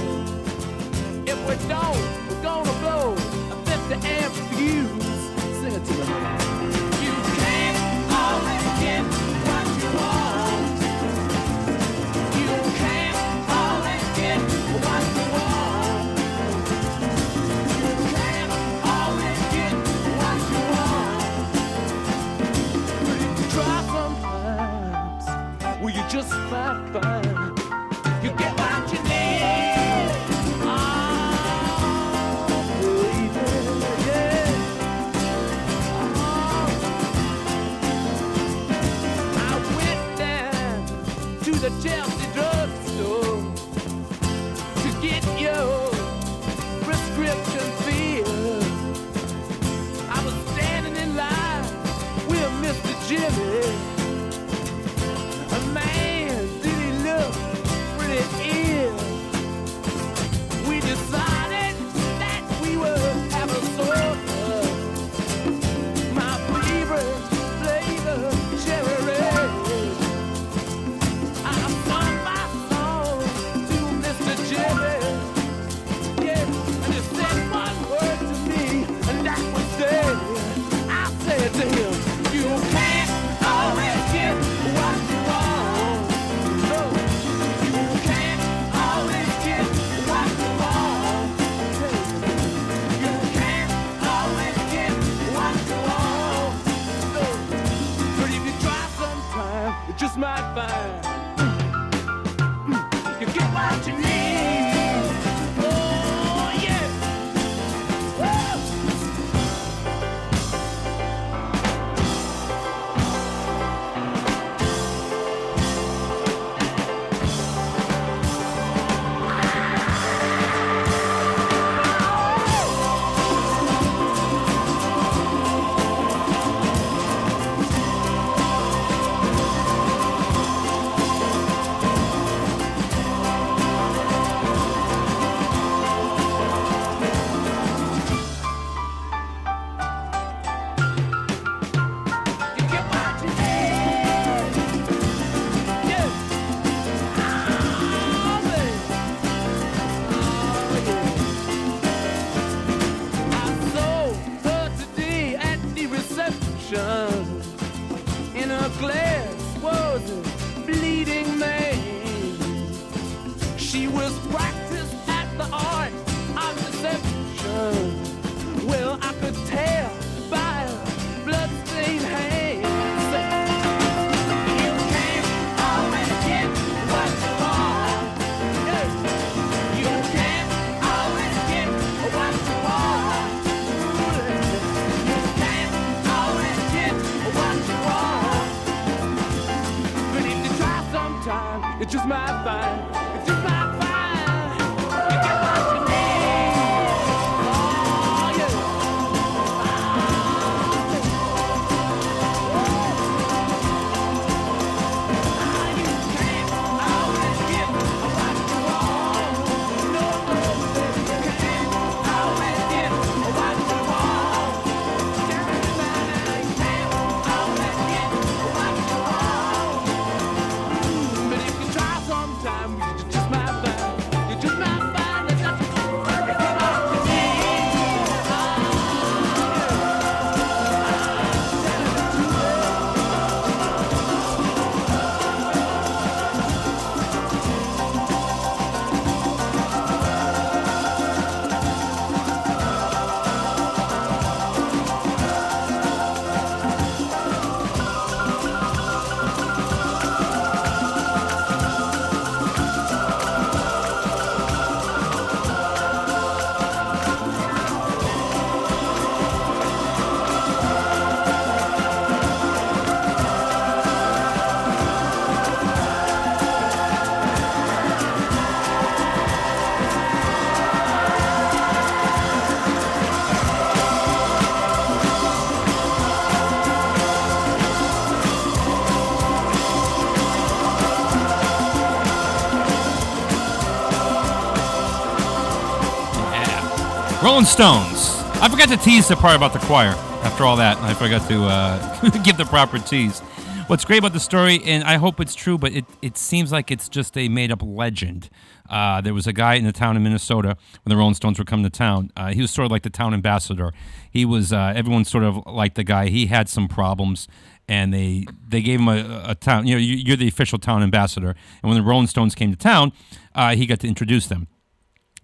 If we don't, we're gonna blow a 50 amp fuse. Sing it to me. You can't always get what you want. You can't always get what you want. You can't always get what you want. But if you try sometimes, well, you just might find you get what you need. The Chelsea drugstore to get your prescription filled. I was standing in line with Mr. Jimmy. A man, did he look pretty ill? We decided that we would have a soda. My favorite flavor, cherry red. Just might find you get what you need. Oh yeah. In her glass was a bleeding man. She was practiced at the art of deception. Well, I could tell by her bloodstained hands. You can't always get what you want. You can't always get what you want. You can't always get Rolling Stones. I forgot to tease the part about the choir. After all that, I forgot to give the proper tease. What's great about the story, and I hope it's true, but it seems like it's just a made-up legend. There was a guy in the town of Minnesota when the Rolling Stones were coming to town. He was sort of like the town ambassador. He was, everyone sort of liked the guy. He had some problems, and they gave him a town, you're the official town ambassador. And when the Rolling Stones came to town, he got to introduce them.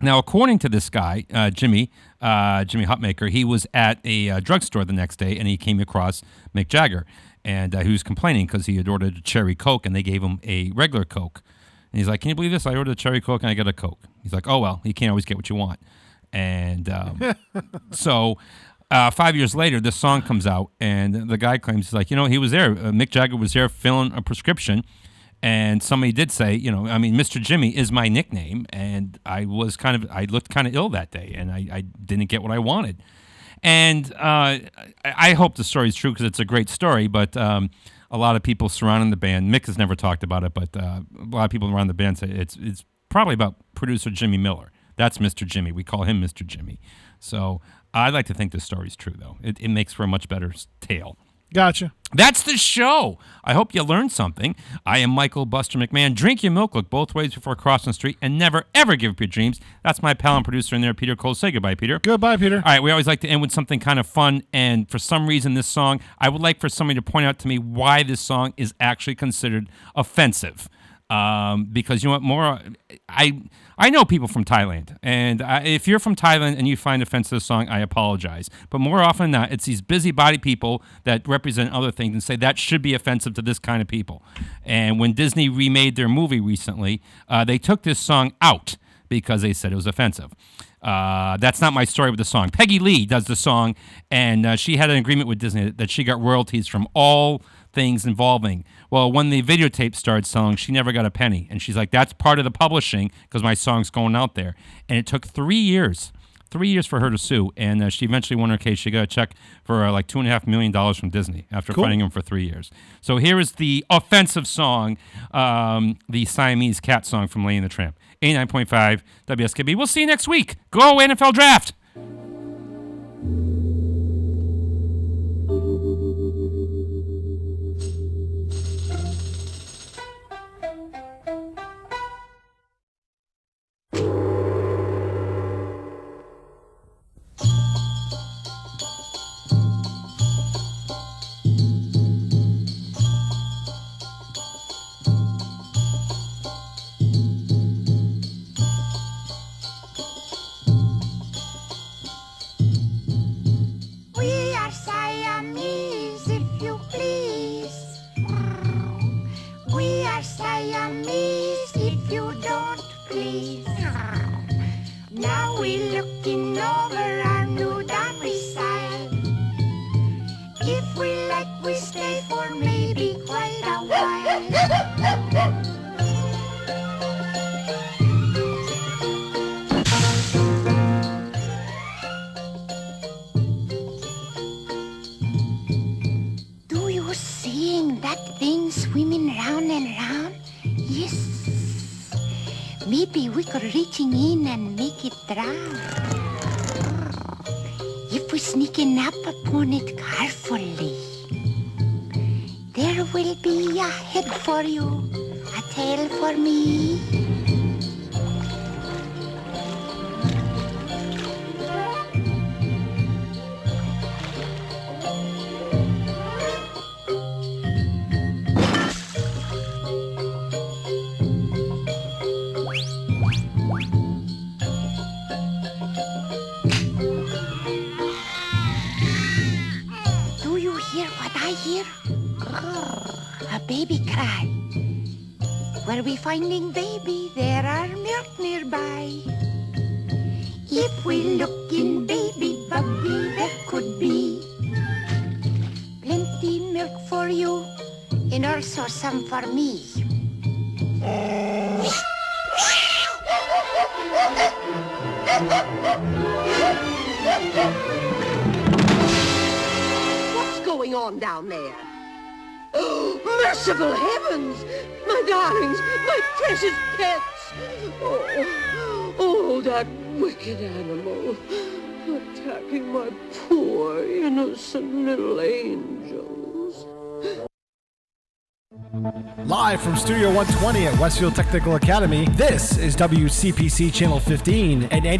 Now, according to this guy, Jimmy Hutmaker, he was at a drugstore the next day, and he came across Mick Jagger. And he was complaining because he had ordered a cherry Coke, and they gave him a regular Coke. And he's like, can you believe this? I ordered a cherry Coke, and I got a Coke. He's like, oh, well, you can't always get what you want. And so 5 years later, this song comes out, and the guy claims, he's like, he was there. Mick Jagger was there filling a prescription. And somebody did say, Mr. Jimmy is my nickname. And I looked kind of ill that day, and I didn't get what I wanted. And I hope the story's true because it's a great story, but a lot of people surrounding the band, Mick has never talked about it, but a lot of people around the band say it's probably about producer Jimmy Miller. That's Mr. Jimmy. We call him Mr. Jimmy. So I'd like to think this story's true, though. It makes for a much better tale. Gotcha. That's the show. I hope you learned something. I am Michael Buster McMahon. Drink your milk, look both ways before crossing the street, and never, ever give up your dreams. That's my pal and producer in there, Peter Cole. Say goodbye, Peter. Goodbye, Peter. All right, we always like to end with something kind of fun, and for some reason this song, I would like for somebody to point out to me why this song is actually considered offensive. Because you know what, I know people from Thailand, and if you're from Thailand and you find offense to this song, I apologize. But more often than not, it's these busybody people that represent other things and say that should be offensive to this kind of people. And when Disney remade their movie recently, they took this song out because they said it was offensive. That's not my story with the song. Peggy Lee does the song, and she had an agreement with Disney that she got royalties from all things involving. Well, when the videotape started selling, she never got a penny. And she's like, that's part of the publishing because my song's going out there. And it took 3 years for her to sue. And she eventually won her case. She got a check for like $2.5 million from Disney after fighting him for 3 years. So here is the offensive song, the Siamese Cat song from Lady and the Tramp. 89.5 WSKB. We'll see you next week. Go NFL Draft. Maybe we could reaching in and make it drown. If we sneaking up upon it carefully, there will be a head for you, a tail for me. A baby cry. Where we finding baby, there are milk nearby. If we look in baby buggy, there could be plenty milk for you and also some for me. What's going on down there? Oh, merciful heavens! My darlings, my precious pets! Oh, that wicked animal. attacking my poor, innocent little angels. Live from Studio 120 at Westfield Technical Academy, this is WCPC Channel 15 and